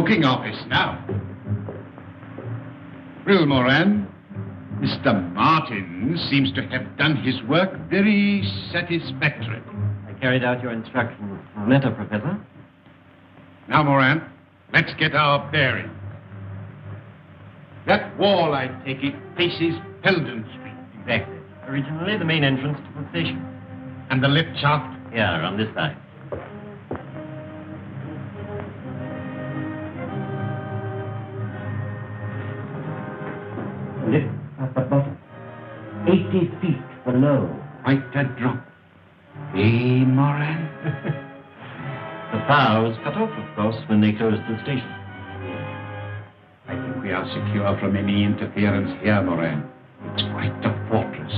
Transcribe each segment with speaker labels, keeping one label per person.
Speaker 1: booking office now. Well, Moran, Mr. Martin seems to have done his work very satisfactorily.
Speaker 2: I carried out your instructions to the letter, Professor.
Speaker 1: Now, Moran, let's get our bearings. That wall, I take it, faces Peldon Street.
Speaker 2: Exactly. Originally the main entrance to the station.
Speaker 1: And the lift shaft?
Speaker 2: Yeah, on this side. Lift at the bottom. 80 feet below.
Speaker 1: Quite a drop. Eh, Moran?
Speaker 2: The power was cut off, of course, when they closed the station.
Speaker 1: I think we are secure from any interference here, Moran. It's quite a fortress.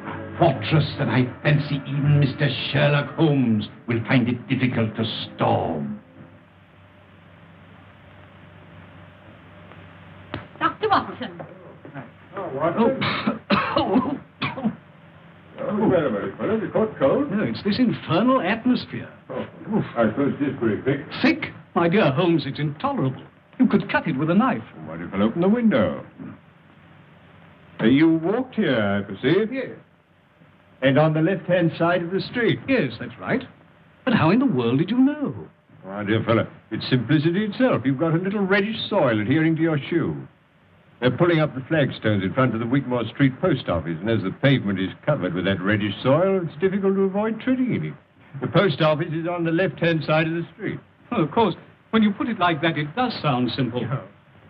Speaker 1: A fortress that I fancy even Mr. Sherlock Holmes will find it difficult to storm.
Speaker 3: Dr. Watson.
Speaker 4: Oh, very fellow. You caught cold?
Speaker 5: No, it's this infernal atmosphere.
Speaker 4: Oh, I suppose it is very thick.
Speaker 5: Thick? My dear Holmes, it's intolerable. You could cut it with a knife.
Speaker 4: What if I open the window? You walked here, I perceive.
Speaker 5: Yes.
Speaker 4: And on the left-hand side of the street.
Speaker 5: Yes, that's right. But how in the world did you know?
Speaker 4: My dear fellow, it's simplicity itself. You've got a little reddish soil adhering to your shoe. They're pulling up the flagstones in front of the Wigmore Street post office, and as the pavement is covered with that reddish soil, it's difficult to avoid treading in it. The post office is on the left-hand side of the street.
Speaker 5: Well, of course, when you put it like that, it does sound simple.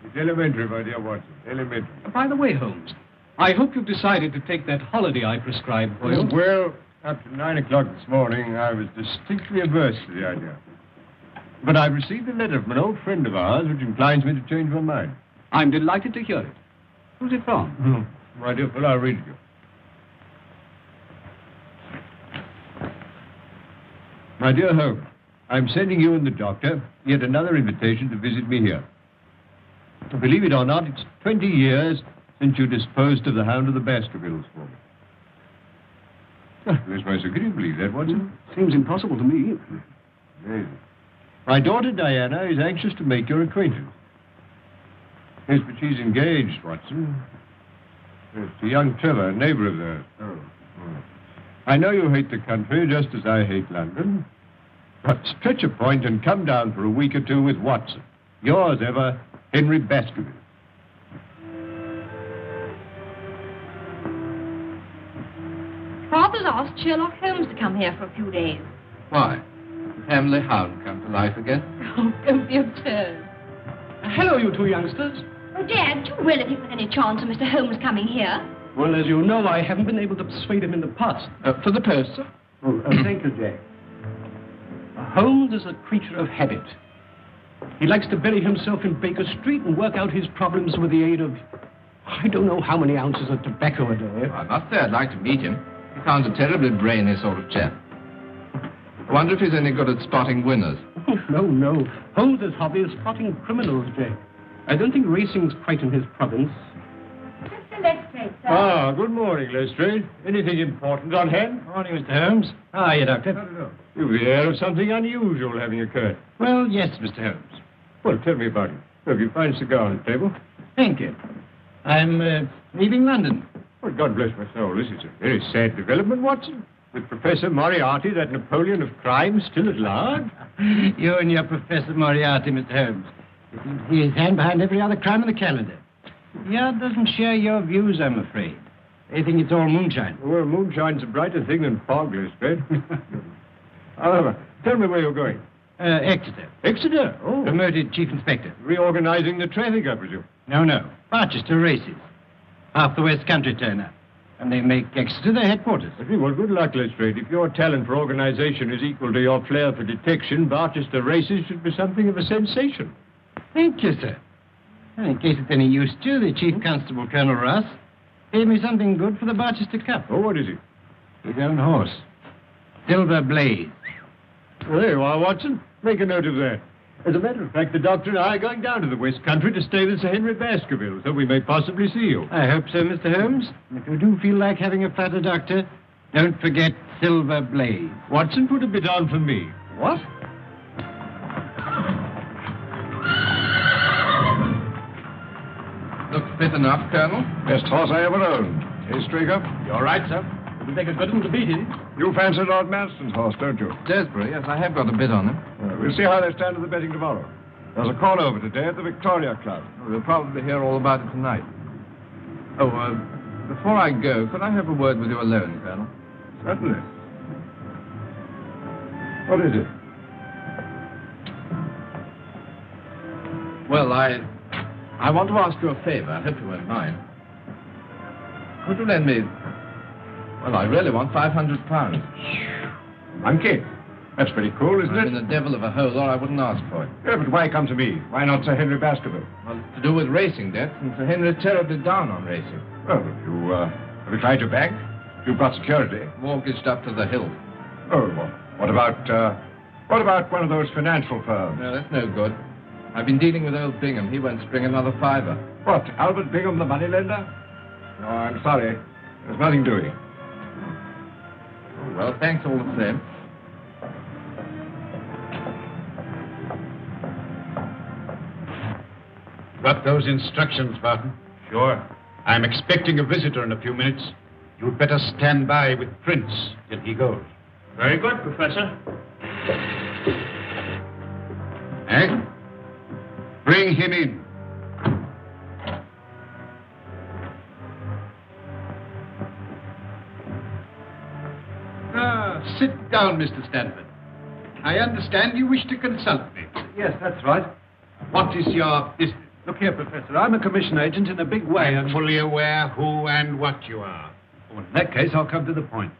Speaker 4: It's elementary, my dear Watson. Elementary.
Speaker 5: By the way, Holmes, I hope you've decided to take that holiday I prescribed for you.
Speaker 4: Well, up to 9 o'clock this morning, I was distinctly averse to the idea. But I received a letter from an old friend of ours which inclines me to change my mind.
Speaker 5: I'm delighted to hear it. Who's it from?
Speaker 4: My dear fellow, I'll read it to you. My dear Holmes, I'm sending you and the doctor yet another invitation to visit me here. Believe it or not, it's 20 years since you disposed of the hound of the Baskervilles for me. Bless my soul, can you believe that, Watson?
Speaker 5: Seems impossible to me.
Speaker 4: Amazing. My daughter Diana is anxious to make your acquaintance. Yes, but she's engaged, Watson. Yes, to young Trevor, a neighbor of theirs. Oh. I know you hate the country just as I hate London. But stretch a point and come down for a week or two with Watson. Yours ever, Henry Baskerville.
Speaker 3: Father's asked Sherlock Holmes to come here for a few days.
Speaker 6: Why? The family hound come to life again?
Speaker 3: Oh, don't be absurd.
Speaker 5: Hello, you two youngsters.
Speaker 3: Oh, Dad, do you really think there's any chance of Mr. Holmes coming here?
Speaker 5: Well, as you know, I haven't been able to persuade him in the past.
Speaker 6: For the post, sir?
Speaker 4: Thank you, Jack.
Speaker 5: Holmes is a creature of habit. He likes to bury himself in Baker Street and work out his problems with the aid of, I don't know how many ounces of tobacco a day.
Speaker 6: I must say I'd like to meet him. He sounds a terribly brainy sort of chap. I wonder if he's any good at spotting winners.
Speaker 5: No. Holmes's hobby is spotting criminals, Jack. I don't think racing's quite in his province.
Speaker 3: Mr. Lestrade, sir.
Speaker 4: Ah, good morning, Lestrade. Anything important on hand?
Speaker 2: Morning, Mr. Holmes. How are you, Doctor?
Speaker 4: No. You've the air of something unusual having occurred.
Speaker 2: Well, yes, Mr. Holmes.
Speaker 4: Well, tell me about it. Look, you find a cigar on the table.
Speaker 2: Thank you. I'm leaving London.
Speaker 4: Well, God bless my soul. This is a very sad development, Watson. With Professor Moriarty, that Napoleon of crime, still at large.
Speaker 2: You and your Professor Moriarty, Mr. Holmes. You seem to see his hand behind every other crime in the calendar. Yard doesn't share your views, I'm afraid. They think it's all moonshine.
Speaker 4: Well, moonshine's a brighter thing than fog, Lestrade. However, tell me where you're going.
Speaker 2: Exeter.
Speaker 4: Exeter? Oh.
Speaker 2: Promoted chief inspector.
Speaker 4: Reorganizing the traffic, I presume.
Speaker 2: No. Barchester races. Half the West Country turn up. And they make Exeter their headquarters.
Speaker 4: Well, good luck, Lestrade. If your talent for organization is equal to your flair for detection, Barchester races should be something of a sensation.
Speaker 2: Thank you, sir. Well, in case it's any use to you, the Chief Constable, Colonel Ross, gave me something good for the Barchester Cup.
Speaker 4: Oh, what is it?
Speaker 2: His own horse. Silver Blaze.
Speaker 4: Well, there you are, Watson. Make a note of that. As a matter of fact, the doctor and I are going down to the West Country to stay with Sir Henry Baskerville, so we may possibly see you.
Speaker 2: I hope so, Mr. Holmes. If you do feel like having a flatter, Doctor, don't forget Silver Blaze.
Speaker 4: Watson, put a bit on for me.
Speaker 2: What?
Speaker 6: Looks fit enough, Colonel.
Speaker 4: Best horse I ever owned. Hey, Straker?
Speaker 5: You're right, sir. It'll take a good one to beat it.
Speaker 4: You fancy Lord Manston's horse, don't you?
Speaker 6: Desborough, yes, I have got a bit on him.
Speaker 4: We'll see how they stand at the betting tomorrow. There's a call over today at the Victoria Club.
Speaker 6: We'll probably hear all about it tonight. Oh, before I go, could I have a word with you alone, Colonel?
Speaker 4: Certainly. What is it?
Speaker 6: Well, I want to ask you a favor. I hope you won't mind. Could you lend me... Well, I really want £500.
Speaker 4: Monkey. That's pretty cool, isn't
Speaker 6: I'm
Speaker 4: it?
Speaker 6: in a devil of a hole, or I wouldn't ask for it.
Speaker 4: Yeah, but why come to me? Why not Sir Henry Baskerville?
Speaker 6: Well, it's to do with racing debts, and Sir Henry's terribly down on racing.
Speaker 4: Well, have you tried your bank? You've got security.
Speaker 6: Mortgaged up to the hilt.
Speaker 4: Oh, well, what about one of those financial firms?
Speaker 6: No, that's no good. I've been dealing with old Bingham. He won't spring another fiver.
Speaker 4: What, Albert Bingham, the moneylender? No, I'm sorry. There's nothing doing.
Speaker 6: Well, thanks all the same.
Speaker 1: Got those instructions, Barton? Sure. I'm expecting a visitor in a few minutes. You'd better stand by with Prince till he goes.
Speaker 5: Very good, Professor.
Speaker 1: Eh? Bring him in. Sit down, Mr. Stanford. I understand you wish to consult me.
Speaker 2: Yes, that's right.
Speaker 1: What is your business?
Speaker 2: Look here, Professor. I'm a commission agent in a big way.
Speaker 1: I'm fully aware who and what you are.
Speaker 2: Well, in that case, I'll come to the point.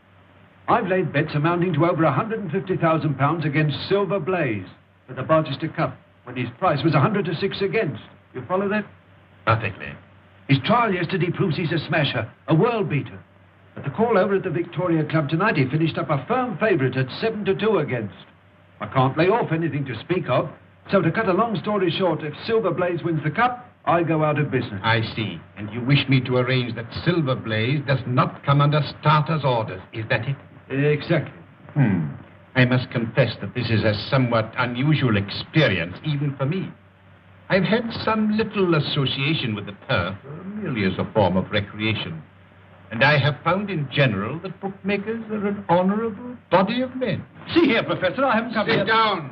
Speaker 2: I've laid bets amounting to over £150,000 against Silver Blaze for the Barchester Cup, when his price was 100 to 6 against. You follow that?
Speaker 1: Perfectly.
Speaker 2: His trial yesterday proves he's a smasher, a world beater. At the call over at the Victoria Club tonight, he finished up a firm favourite at 7 to 2 against. I can't lay off anything to speak of. So to cut a long story short, if Silver Blaze wins the cup, I go out of business.
Speaker 1: I see. And you wish me to arrange that Silver Blaze does not come under starter's orders. Is that it?
Speaker 2: Exactly.
Speaker 1: I must confess that this is a somewhat unusual experience, even for me. I've had some little association with the turf, merely as a form of recreation. And I have found in general that bookmakers are an honorable body of men.
Speaker 2: See here, Professor, I haven't come here...
Speaker 1: Sit down.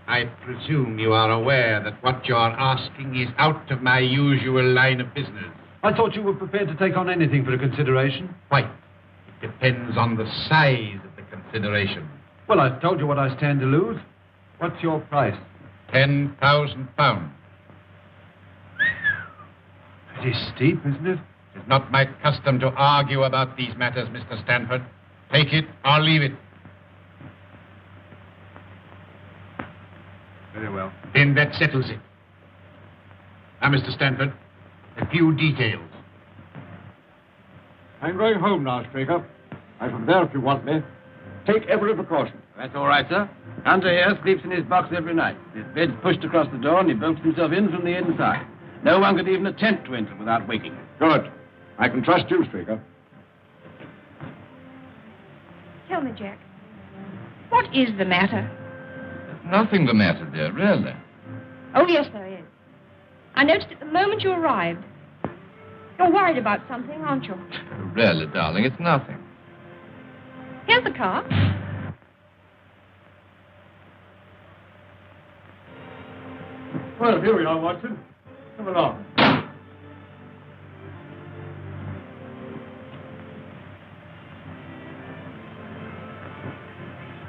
Speaker 1: I presume you are aware that what you're asking is out of my usual line of business.
Speaker 2: I thought you were prepared to take on anything for a consideration.
Speaker 1: Quite. It depends on the size of the consideration.
Speaker 2: Well, I've told you what I stand to lose. What's your price?
Speaker 1: £10,000.
Speaker 2: Pretty steep, isn't it?
Speaker 1: It's not my custom to argue about these matters, Mr. Stanford. Take it or leave it.
Speaker 2: Very well.
Speaker 1: Then that settles it. Now, Mr. Stanford, a few details.
Speaker 4: I'm going home now, Straker. I'm from there if you want me. Take every precaution.
Speaker 2: That's all right, sir. Hunter here sleeps in his box every night. His bed's pushed across the door and he bolts himself in from the inside. No one could even attempt to enter without waking him.
Speaker 4: Good. I can trust you, Straker.
Speaker 3: Tell me, Jack, what is the matter?
Speaker 6: There's nothing the matter, dear, really.
Speaker 3: Oh, yes, there is. I noticed it the moment you arrived. You're worried about something, aren't you?
Speaker 6: Really, darling, it's nothing.
Speaker 3: Here's the car.
Speaker 4: Well, here we are, Watson. Come along.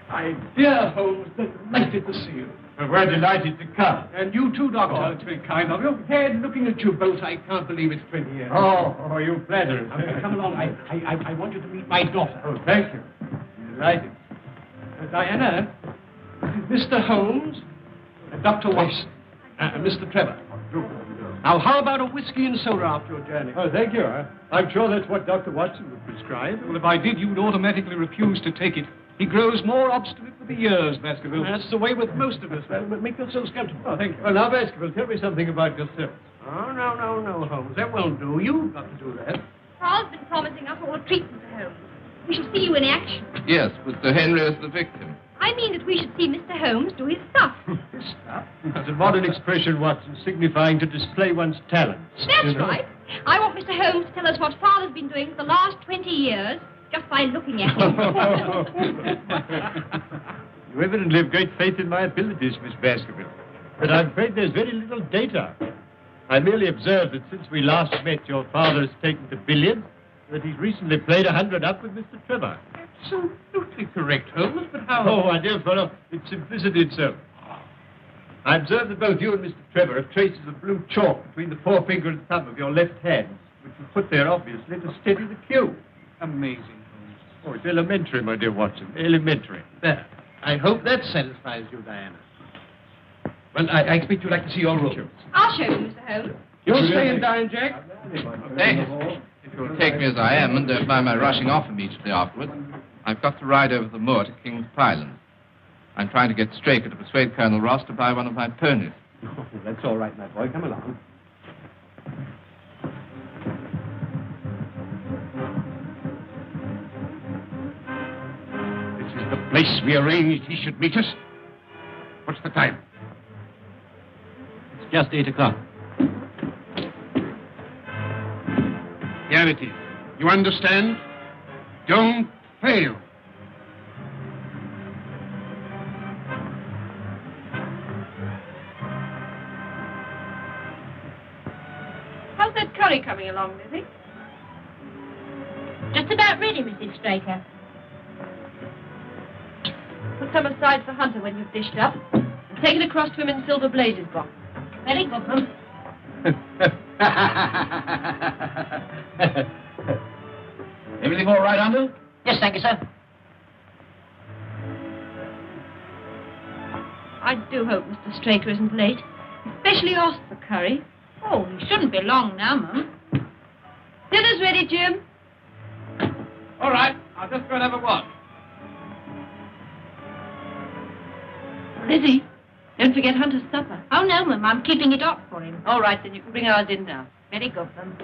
Speaker 5: My dear Holmes, delighted to see you.
Speaker 4: Well, we're delighted to come.
Speaker 5: And you too, Doctor. Oh, it's very kind of you. Head, looking at you both, I can't believe it's 20 years.
Speaker 4: Oh, you flatter us.
Speaker 5: Now, come along. I want you to meet my daughter.
Speaker 4: Oh, thank you. Delighted.
Speaker 5: Diana, this is Mr. Holmes and Dr. Watson. Mr. Trevor. Now, how about a whiskey and soda after your journey?
Speaker 4: Oh, thank you. I'm sure that's what Dr. Watson would prescribe.
Speaker 5: Well, if I did, you'd automatically refuse to take it. He grows more obstinate with the years, Baskerville. That's the way with most of us. Well, make yourselves comfortable.
Speaker 4: Oh, thank you. Well, now, Baskerville, tell me something about yourself.
Speaker 5: Oh, no, Holmes. That won't do. You've got to do that.
Speaker 3: Carl's been promising us all treatment for Holmes. We shall see you in action.
Speaker 6: Yes, with Sir Henry as the victim.
Speaker 3: I mean that we should see Mr. Holmes do his stuff.
Speaker 4: That's a modern expression, Watson, signifying to display one's talents.
Speaker 3: That's right. I want Mr. Holmes to tell us what Father's been doing for the last 20 years, just by looking at him.
Speaker 4: You evidently have great faith in my abilities, Miss Baskerville. But I'm afraid there's very little data. I merely observed that since we last met, your father has taken to billiards, that he's recently played 100 up with Mr. Trevor.
Speaker 6: Absolutely correct, Holmes, but how...
Speaker 4: Oh, my dear fellow, it's simplicity itself. I observed that both you and Mr. Trevor have traces of blue chalk between the forefinger and thumb of your left hand, which was put there, obviously, to steady the cue.
Speaker 6: Amazing, Holmes.
Speaker 4: Oh, it's elementary, my dear Watson, elementary.
Speaker 6: There. I hope that satisfies you, Diana. Well, I expect you'd like to see your room.
Speaker 3: I'll show you, Mr. Holmes.
Speaker 6: You'll stay and dine, Jack?
Speaker 7: Hey, if you'll take me as I am and don't mind my rushing off immediately afterward, I've got to ride over the moor to King's Pyland. I'm trying to get Straker to persuade Colonel Ross to buy one of my ponies.
Speaker 5: Oh, that's all right, my boy. Come along.
Speaker 1: This is the place we arranged he should meet us. What's the time?
Speaker 5: It's just 8 o'clock.
Speaker 1: Here it is. You understand? Don't fail.
Speaker 3: How's that curry coming along, Lizzie?
Speaker 8: Just about ready, Mrs. Straker.
Speaker 3: Put some aside for Hunter when you've dished up. And take it across to him in Silver Blaze's box.
Speaker 8: Very good, ma'am.
Speaker 7: Everything all right, Uncle?
Speaker 8: Yes, thank you, sir.
Speaker 3: I do hope Mr. Straker isn't late. Especially asked for curry.
Speaker 8: Oh, he shouldn't be long now, ma'am.
Speaker 3: Dinner's ready, Jim.
Speaker 7: All right. I'll just go and have a watch.
Speaker 3: Lizzie, don't forget Hunter's supper.
Speaker 8: Oh, no, ma'am, I'm keeping it hot for him.
Speaker 3: All right, then you can bring ours in now.
Speaker 8: Very good, ma'am.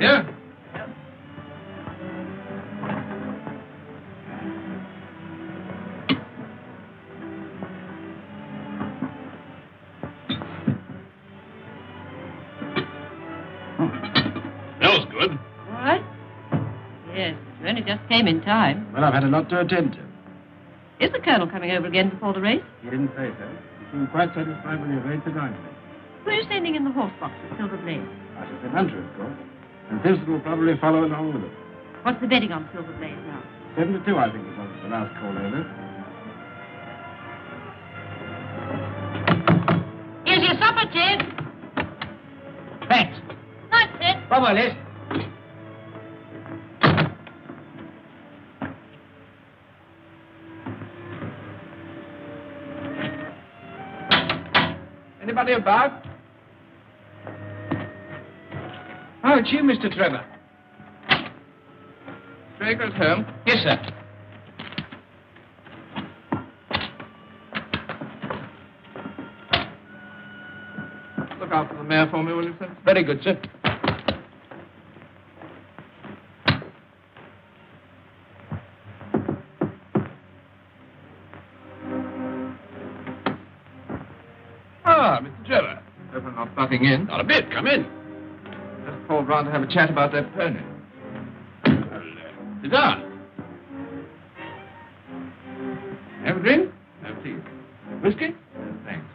Speaker 6: Yeah?
Speaker 1: Smells good.
Speaker 3: All right? Yes, you only just came in time.
Speaker 2: Well, I've had a lot to attend to.
Speaker 3: Is the Colonel coming over again before the race?
Speaker 2: He didn't say so. He seemed quite satisfied when he arranged the dining.
Speaker 3: Who are you sending in the horse box at Silver Blaze?
Speaker 2: I shall send Hunter, of course. And Vincent will probably follow along with him.
Speaker 3: What's the betting on Silver Blaze now?
Speaker 2: 7-2, I think it was the last call over.
Speaker 8: Here's your supper, Ted.
Speaker 2: Thanks.
Speaker 8: Night, Ted.
Speaker 2: Bye-bye, Liz.
Speaker 6: Anybody about? Oh, it's you, Mr. Trevor.
Speaker 7: Straker's home.
Speaker 6: Yes, sir.
Speaker 7: Look out for the mare for me, will you, sir?
Speaker 6: Very good, sir.
Speaker 7: Ah, Mr. Trevor. Hope I'm not butting in.
Speaker 6: Not a bit. Come in.
Speaker 7: Just called round to have a chat about that pony.
Speaker 6: Sit down. Have a drink?
Speaker 7: No, please.
Speaker 6: Whiskey?
Speaker 7: Thanks.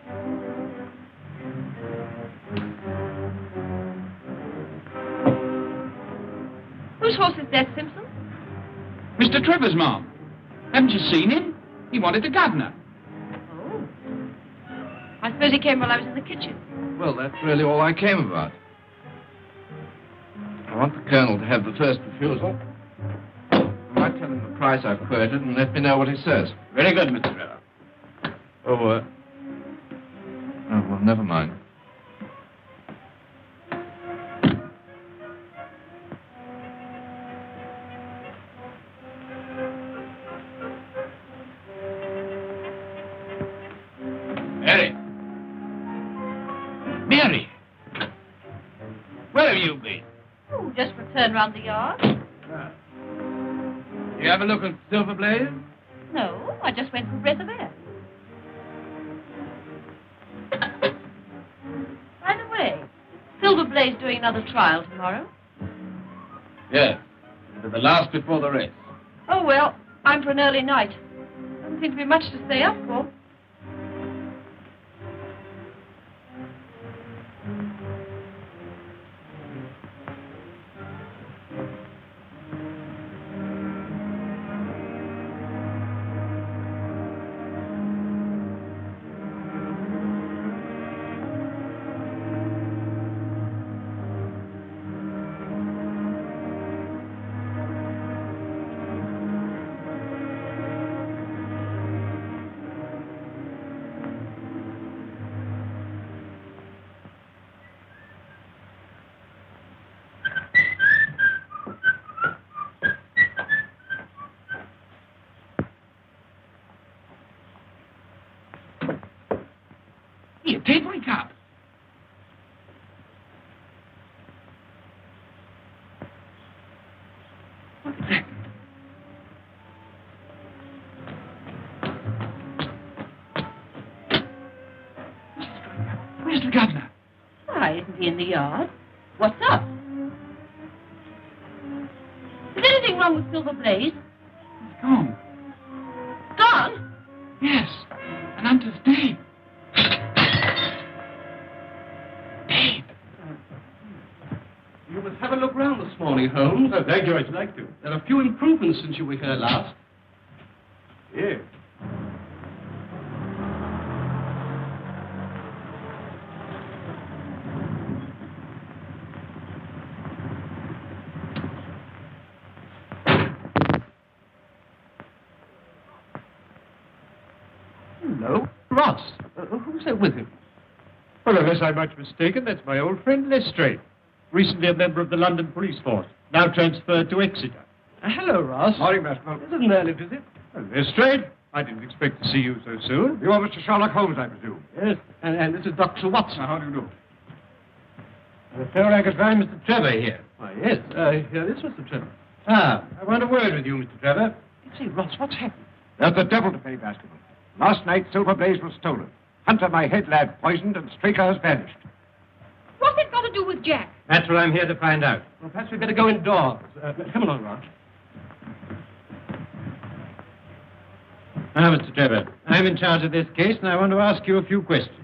Speaker 3: Whose horse is that, Simpson?
Speaker 6: Mr. Trevor's, Ma'am. Haven't you seen him? He wanted the gardener.
Speaker 3: Oh. I suppose he came while I was in the kitchen.
Speaker 7: Well, that's really all I came about. I want the Colonel to have the first refusal. I might tell him the price I've quoted and let me know what he says.
Speaker 6: Very good, Mr. Trevor.
Speaker 7: Oh, well, never mind.
Speaker 8: turn round the yard.
Speaker 6: You have a look at Silver Blaze?
Speaker 8: No, I just went for a breath of air. By the way, Silver Blaze doing another trial tomorrow?
Speaker 6: Yes. It'll be the last before the race.
Speaker 8: Oh, well, I'm for an early night. Doesn't seem to be much to stay up for.
Speaker 5: Here, Ted, wake up. What is that? Where's the governor?
Speaker 8: Why, isn't he in the yard? What's up? Is anything wrong with Silver Blaze?
Speaker 5: He's gone.
Speaker 8: Gone?
Speaker 5: Yes. And Hunter's dead. Dead. You must have a look round this morning, Holmes.
Speaker 4: Oh, thank you. I'd like to.
Speaker 5: There are a few improvements since you were here last.
Speaker 4: Yes.
Speaker 5: Hello. Ross. Who's there with him?
Speaker 4: Well, unless I'm much mistaken, that's my old friend Lestrade. Recently a member of the London police force, now transferred to Exeter.
Speaker 5: Hello, Ross.
Speaker 4: Morning, Baskervilles.
Speaker 5: This is an early visit.
Speaker 4: Well, Lestrade, I didn't expect to see you so soon. You are Mr. Sherlock Holmes, I presume.
Speaker 5: Yes. And this is Dr. Watson.
Speaker 4: How do you do? So I could find Mr. Trevor here.
Speaker 5: Why, yes. Here is Mr. Trevor.
Speaker 4: Ah, I want a word with you, Mr. Trevor.
Speaker 5: Say, Ross, what's happened?
Speaker 1: There's the devil to pay, Baskervilles. Last night, Silver Blaze was stolen. Hunter, my head lad, poisoned, and Straker has vanished.
Speaker 3: What's it got to do with Jack?
Speaker 4: That's what I'm here to find out.
Speaker 5: Well, perhaps we'd better go indoors. Come along, Ross.
Speaker 4: Now, Mr. Trevor, I'm in charge of this case, and I want to ask you a few questions.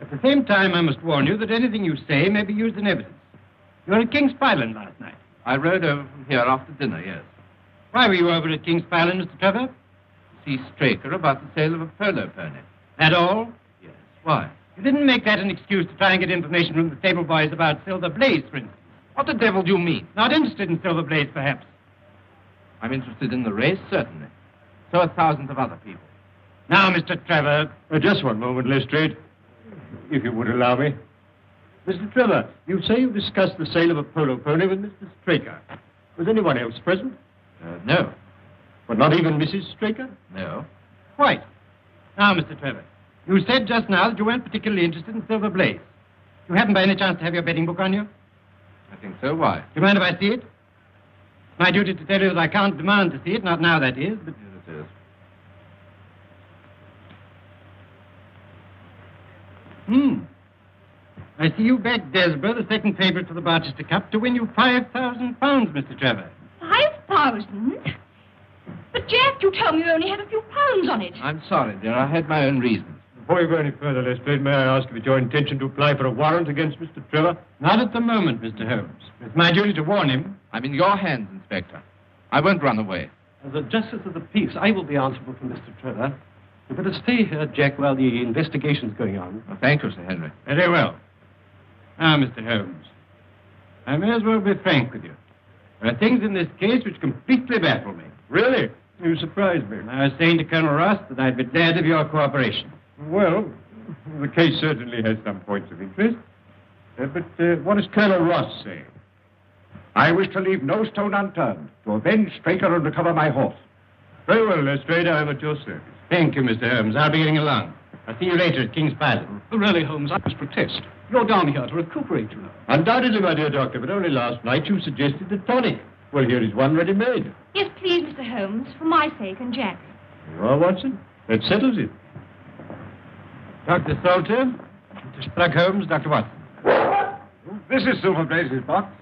Speaker 4: At the same time, I must warn you that anything you say may be used in evidence. You were at King's Pyland last night.
Speaker 7: I rode over from here after dinner, yes.
Speaker 4: Why were you over at King's Pyland, Mr. Trevor?
Speaker 7: See Straker about the sale of a polo pony.
Speaker 4: At all?
Speaker 7: Yes. Why?
Speaker 4: You didn't make that an excuse to try and get information from the stable boys about Silver Blaze, for instance.
Speaker 7: What the devil do you mean?
Speaker 4: Not interested in Silver Blaze, perhaps.
Speaker 7: I'm interested in the race, certainly. So are thousands of other people.
Speaker 4: Now, Mr. Trevor. Just one moment, Lestrade, if you would allow me. Mr. Trevor, you say you discussed the sale of a polo pony with Mr. Straker. Was anyone else present?
Speaker 7: No.
Speaker 4: But not even Mrs. Straker?
Speaker 7: No.
Speaker 4: Quite. Now, Mr. Trevor, you said just now that you weren't particularly interested in Silver Blaze. You happen by any chance to have your betting book on you?
Speaker 7: I think so. Why?
Speaker 4: Do you mind if I see it? It's my duty to tell you that I can't demand to see it, not now, that is, but...
Speaker 7: Yes, it is.
Speaker 4: I see you backed Desborough, the second favourite for the Barchester Cup, to win you £5,000, Mr. Trevor.
Speaker 3: 5,000? But, Jack, you told me you only had a few pounds on it.
Speaker 7: I'm sorry, dear. I had my own reasons.
Speaker 4: Before you go any further, Lestrade, may I ask if it's your intention to apply for a warrant against Mr. Trevor? Not at the moment, Mr. Holmes. It's my duty to warn him.
Speaker 7: I'm in your hands, Inspector. I won't run away.
Speaker 5: As a justice of the peace, I will be answerable for Mr. Trevor. You better stay here, Jack, while the investigation's going on.
Speaker 7: Well, thank you, Sir Henry.
Speaker 4: Very well. Now, Mr. Holmes, I may as well be frank with you. There are things in this case which completely baffle me. Really? You surprise me. I was saying to Colonel Ross that I'd be glad of your cooperation. Well, the case certainly has some points of interest. But what does Colonel Ross say?
Speaker 1: I wish to leave no stone unturned to avenge Straker and recover my horse.
Speaker 4: Very well, Lestrade, I am at your service. Thank you, Mr. Holmes. I'll be getting along. I'll see you later at King's Pyland.
Speaker 5: Really, Holmes, I must protest. You're down here to recuperate, you know.
Speaker 4: Undoubtedly, my dear doctor, but only last night you suggested a tonic. Well, here is one ready-made.
Speaker 3: Yes, please, Mr. Holmes, for my sake and Jack's.
Speaker 4: You are, Watson. That settles it.
Speaker 2: Dr. Salter, Mr. Spluck Holmes, Dr. Watson.
Speaker 6: This is Silver Blaze's box.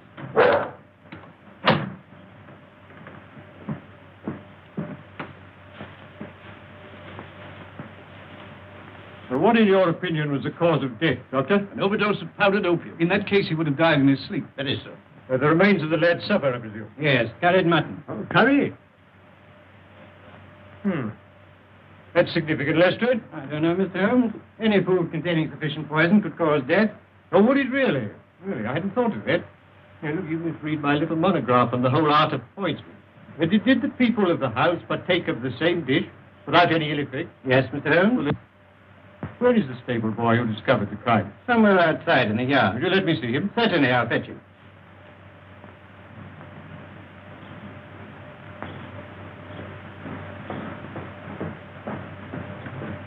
Speaker 4: So what, in your opinion, was the cause of death, Doctor?
Speaker 5: An overdose of powdered opium. In that case, he would have died in his sleep.
Speaker 2: That is so.
Speaker 4: The remains of the lad's supper, I presume.
Speaker 2: Yes, curried mutton.
Speaker 4: Oh, curry? That's significant, Lestrade.
Speaker 2: I don't know, Mr. Holmes. Any food containing sufficient poison could cause death.
Speaker 4: Oh, would it really? Really, I hadn't thought of that. Here, look, you must read my little monograph on the whole art of poisoning. Did the people of the house partake of the same dish without any ill effect?
Speaker 2: Yes, Mr. Holmes.
Speaker 4: Where is the stable boy who discovered the crime?
Speaker 2: Somewhere outside in the yard.
Speaker 4: Will you let me see him?
Speaker 2: Certainly, I'll fetch him.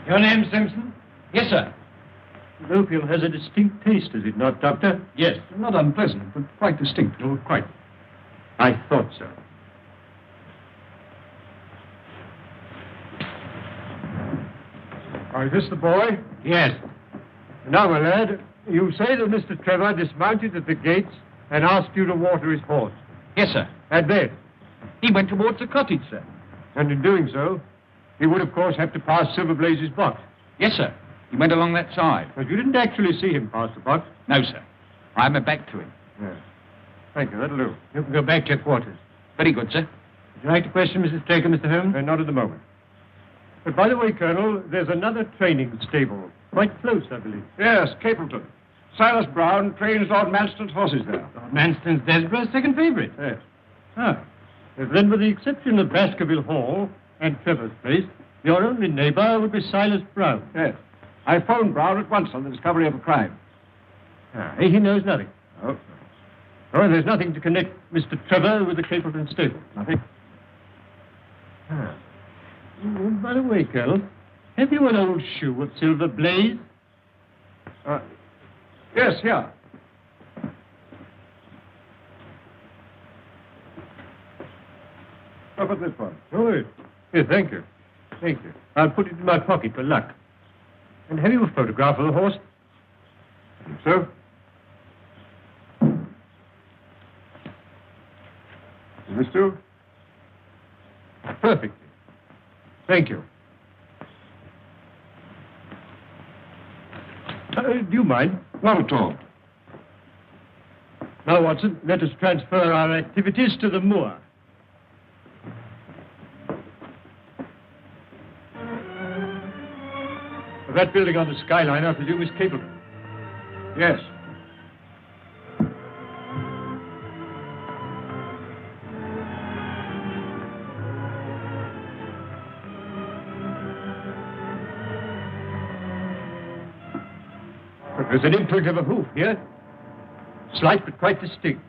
Speaker 2: Your name, Simpson?
Speaker 5: Yes, sir.
Speaker 4: Opium has a distinct taste, does it not, Doctor?
Speaker 5: Yes. Not unpleasant, but quite distinct.
Speaker 4: Oh, quite. I thought so. Is this the boy?
Speaker 2: Yes.
Speaker 4: Now, my lad, you say that Mr. Trevor dismounted at the gates and asked you to water his horse.
Speaker 5: Yes, sir.
Speaker 4: And then?
Speaker 5: He went towards the cottage, sir.
Speaker 4: And in doing so, he would, of course, have to pass Silver Blaze's box.
Speaker 5: Yes, sir. He went along that side.
Speaker 4: But you didn't actually see him pass the box.
Speaker 5: No, sir. I had my back to him.
Speaker 4: Yes. Thank you, that'll do.
Speaker 2: You can go back to your quarters.
Speaker 5: Very good, sir.
Speaker 2: Would you like to question Mrs. Straker, Mr. Holmes?
Speaker 4: Not at the moment. But by the way, Colonel, there's another training stable. Quite close, I believe.
Speaker 6: Yes, Capleton. Silas Brown trains Lord Manston's horses there.
Speaker 2: Lord Manston's Desborough's second favorite.
Speaker 4: Yes.
Speaker 2: Ah.
Speaker 4: Then, with the exception of Baskerville Hall and Trevor's place, your only neighbor would be Silas Brown.
Speaker 6: Yes. I phoned Brown at once on the discovery of a crime.
Speaker 4: He knows nothing.
Speaker 6: Oh.
Speaker 4: Oh, and there's nothing to connect Mr. Trevor with the Capleton stable.
Speaker 6: Nothing.
Speaker 4: Oh, by the way, Colonel, have you an old shoe of Silver Blaze?
Speaker 6: Yes, here. How about this one?
Speaker 4: Oh, yes, thank you. Thank you. I'll put it in my pocket for luck. And have you a photograph of the horse?
Speaker 6: I think so. Is this too?
Speaker 4: Perfectly. Thank you. Do you mind?
Speaker 6: Not at all.
Speaker 4: Now, Watson, let us transfer our activities to the moor. That building on the skyline, I presume, is Capleton.
Speaker 6: Yes.
Speaker 4: But there's an imprint of a hoof here. Slight, but quite distinct.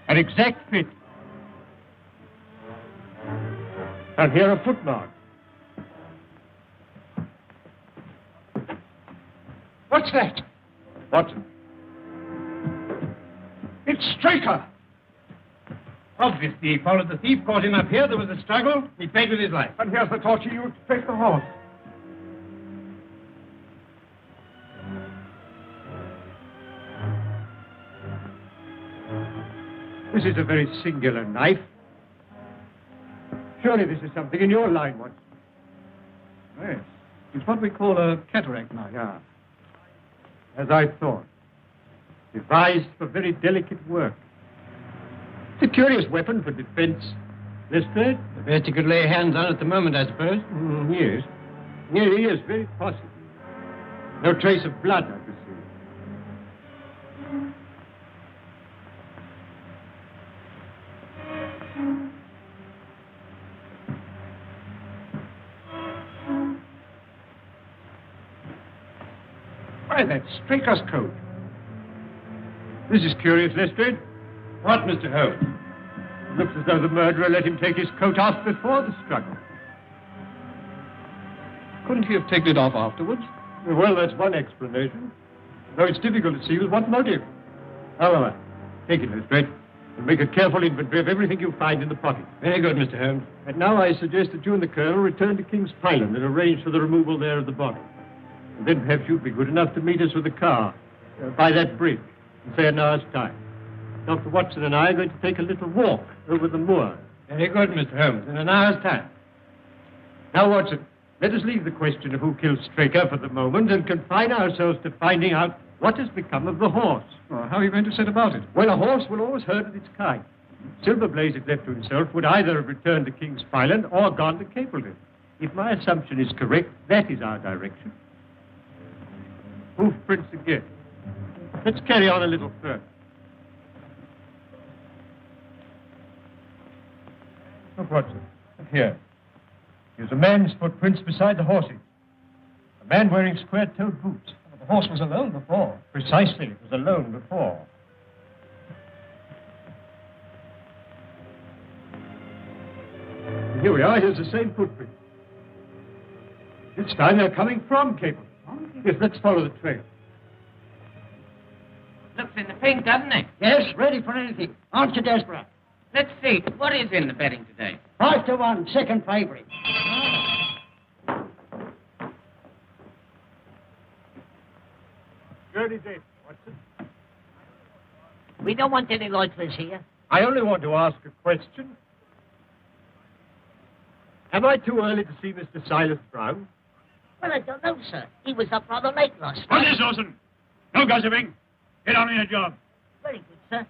Speaker 4: An exact fit. And here a footmark.
Speaker 6: What's that?
Speaker 4: Watson.
Speaker 6: It's Straker.
Speaker 2: Obviously, he followed the thief, caught him up here. There was a struggle. He paid with his life.
Speaker 6: And here's the torch he used to trace the horse.
Speaker 4: This is a very singular knife. Surely this is something in your line, Watson.
Speaker 5: Yes. It's what we call a cataract knife.
Speaker 4: Yeah. As I thought. Devised for very delicate work. It's a curious weapon for defense. Lestrade?
Speaker 2: The best you could lay hands on at the moment, I suppose.
Speaker 4: Yes. Yes, very possible. No trace of blood, I could see.
Speaker 6: Why, that's Straker's coat.
Speaker 4: This is curious, Lestrade.
Speaker 2: What, Mr. Holmes?
Speaker 4: Looks as though the murderer let him take his coat off before the struggle.
Speaker 5: Couldn't he have taken it off afterwards?
Speaker 4: Well, that's one explanation. Though it's difficult to see with what motive. However, take it, Lestrade, and make a careful inventory of everything you find in the pocket.
Speaker 5: Very good, Mr. Holmes.
Speaker 4: And now I suggest that you and the Colonel return to King's Pyland and arrange for the removal there of the body. And then perhaps you'd be good enough to meet us with a car by that bridge in, say, an hour's time. Dr. Watson and I are going to take a little walk over the moor.
Speaker 5: Very good, Mr. Holmes. In an hour's time.
Speaker 4: Now, Watson, let us leave the question of who killed Straker for the moment and confine ourselves to finding out what has become of the horse.
Speaker 5: Well, how are you going to set about it?
Speaker 4: Well, a horse will always herd of its kind. Silverblaze, if left to himself, would either have returned to King's Pyland or gone to Capleton. If my assumption is correct, that is our direction. Hoof prints again. Let's carry on a little further. Look, Watson. Look here. Here's a man's footprints beside the horse's. A man wearing square-toed boots.
Speaker 5: The horse was alone before.
Speaker 4: Precisely. It was alone before. Here we are. Here's the same footprint. This time they're coming from Capleton. Yes, let's follow the trail.
Speaker 9: Looks in the pink, doesn't it?
Speaker 10: Yes, ready for anything. Aren't you desperate?
Speaker 9: Let's see. What is in the betting today?
Speaker 10: 5-1, second favourite.
Speaker 4: Early date, Watson.
Speaker 10: We don't want any loiterers here.
Speaker 4: I only want to ask a question. Am I too early to see Mr. Silas Brown?
Speaker 10: Well, I don't know, sir. He was up rather late last night.
Speaker 1: What is Orson? No gossiping. Get on with your job.
Speaker 10: Very good, sir.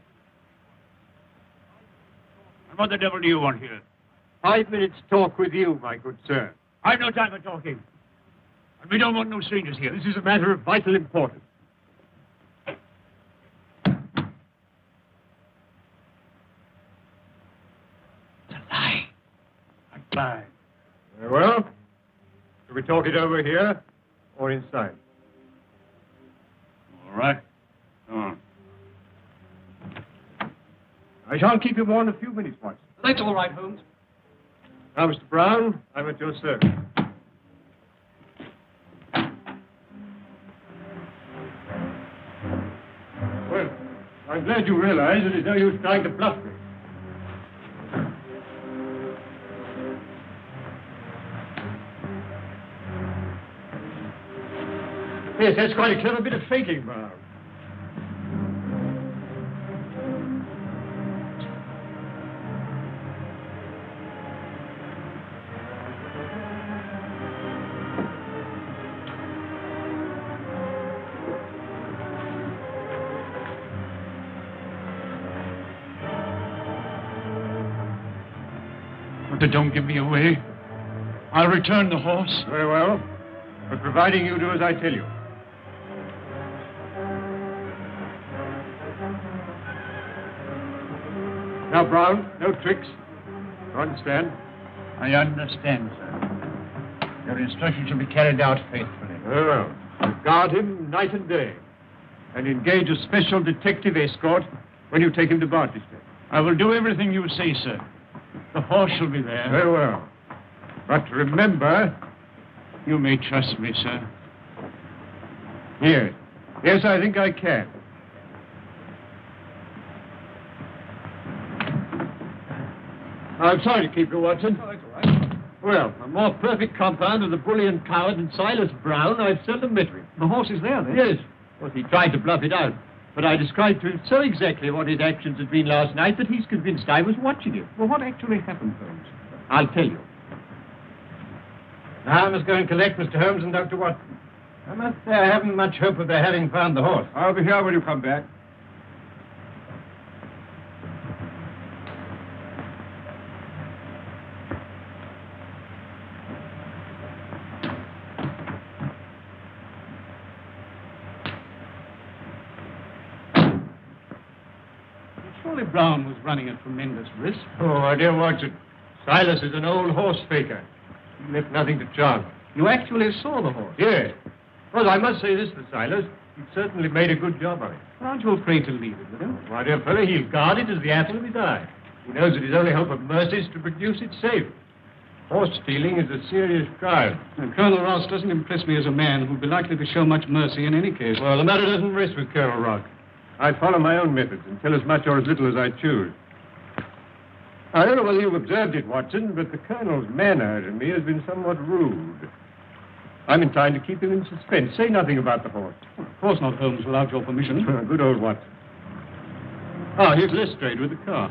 Speaker 1: And what the devil do you want here?
Speaker 4: 5 minutes talk with you, my good sir.
Speaker 1: I've no time for talking. And we don't want no strangers here.
Speaker 4: This is a matter of vital importance.
Speaker 1: Lie.
Speaker 4: Very well. Shall we talk it over here or inside?
Speaker 1: All right. Come on.
Speaker 4: I shan't keep you more than a few minutes, Watson.
Speaker 5: That's all right, Holmes.
Speaker 4: Now, Mr. Brown, I'm at your service. Well, I'm glad you realize that it's no use trying to bluff me. Yes, that's quite a clever bit of faking, Brown.
Speaker 1: But don't give me away. I'll return the horse.
Speaker 4: Very well. But providing you do as I tell you. Now, Brown, no tricks. You understand?
Speaker 1: I understand, sir. Your instructions shall be carried out faithfully.
Speaker 4: Very well. Guard him night and day. And engage a special detective escort when you take him to Barchester.
Speaker 1: I will do everything you say, sir. The horse shall be there.
Speaker 4: Very well. But remember...
Speaker 1: You may trust me, sir.
Speaker 4: Yes. Yes, I think I can. I'm sorry to keep you, Watson.
Speaker 5: Oh, that's all right.
Speaker 4: Well, a more perfect compound of the bully and coward than Silas Brown I've seldom met with.
Speaker 5: The horse is there, then?
Speaker 4: Yes. Well, he tried to bluff it out. But I described to him so exactly what his actions had been last night that he's convinced I was watching him.
Speaker 5: Well, what actually happened, Holmes?
Speaker 4: I'll tell you. Now I must go and collect Mr. Holmes and Dr. Watson. I must say I haven't much hope of their having found the horse.
Speaker 5: I'll be here when you come back. Surely Brown was running a tremendous risk.
Speaker 4: Oh, my dear Watson, Silas is an old horse faker. He left nothing to chance.
Speaker 5: You actually saw the horse?
Speaker 4: Yes. Well, I must say this for Silas. He certainly made a good job of it.
Speaker 5: Aren't you afraid to leave it with him?
Speaker 4: My dear fellow, he'll guard it as the apple of his eye. He knows that his only hope of mercy is to produce it safe. Horse stealing is a serious crime.
Speaker 5: And Colonel Ross doesn't impress me as a man who'd be likely to show much mercy in any case.
Speaker 4: Well, the matter doesn't rest with Colonel Rock. I follow my own methods and tell as much or as little as I choose. I don't know whether you've observed it, Watson, but the Colonel's manner to me has been somewhat rude. I'm inclined to keep him in suspense. Say nothing about the horse.
Speaker 5: Of course not, Holmes, without your permission.
Speaker 4: Good old Watson. Ah, here's Lestrade with the car.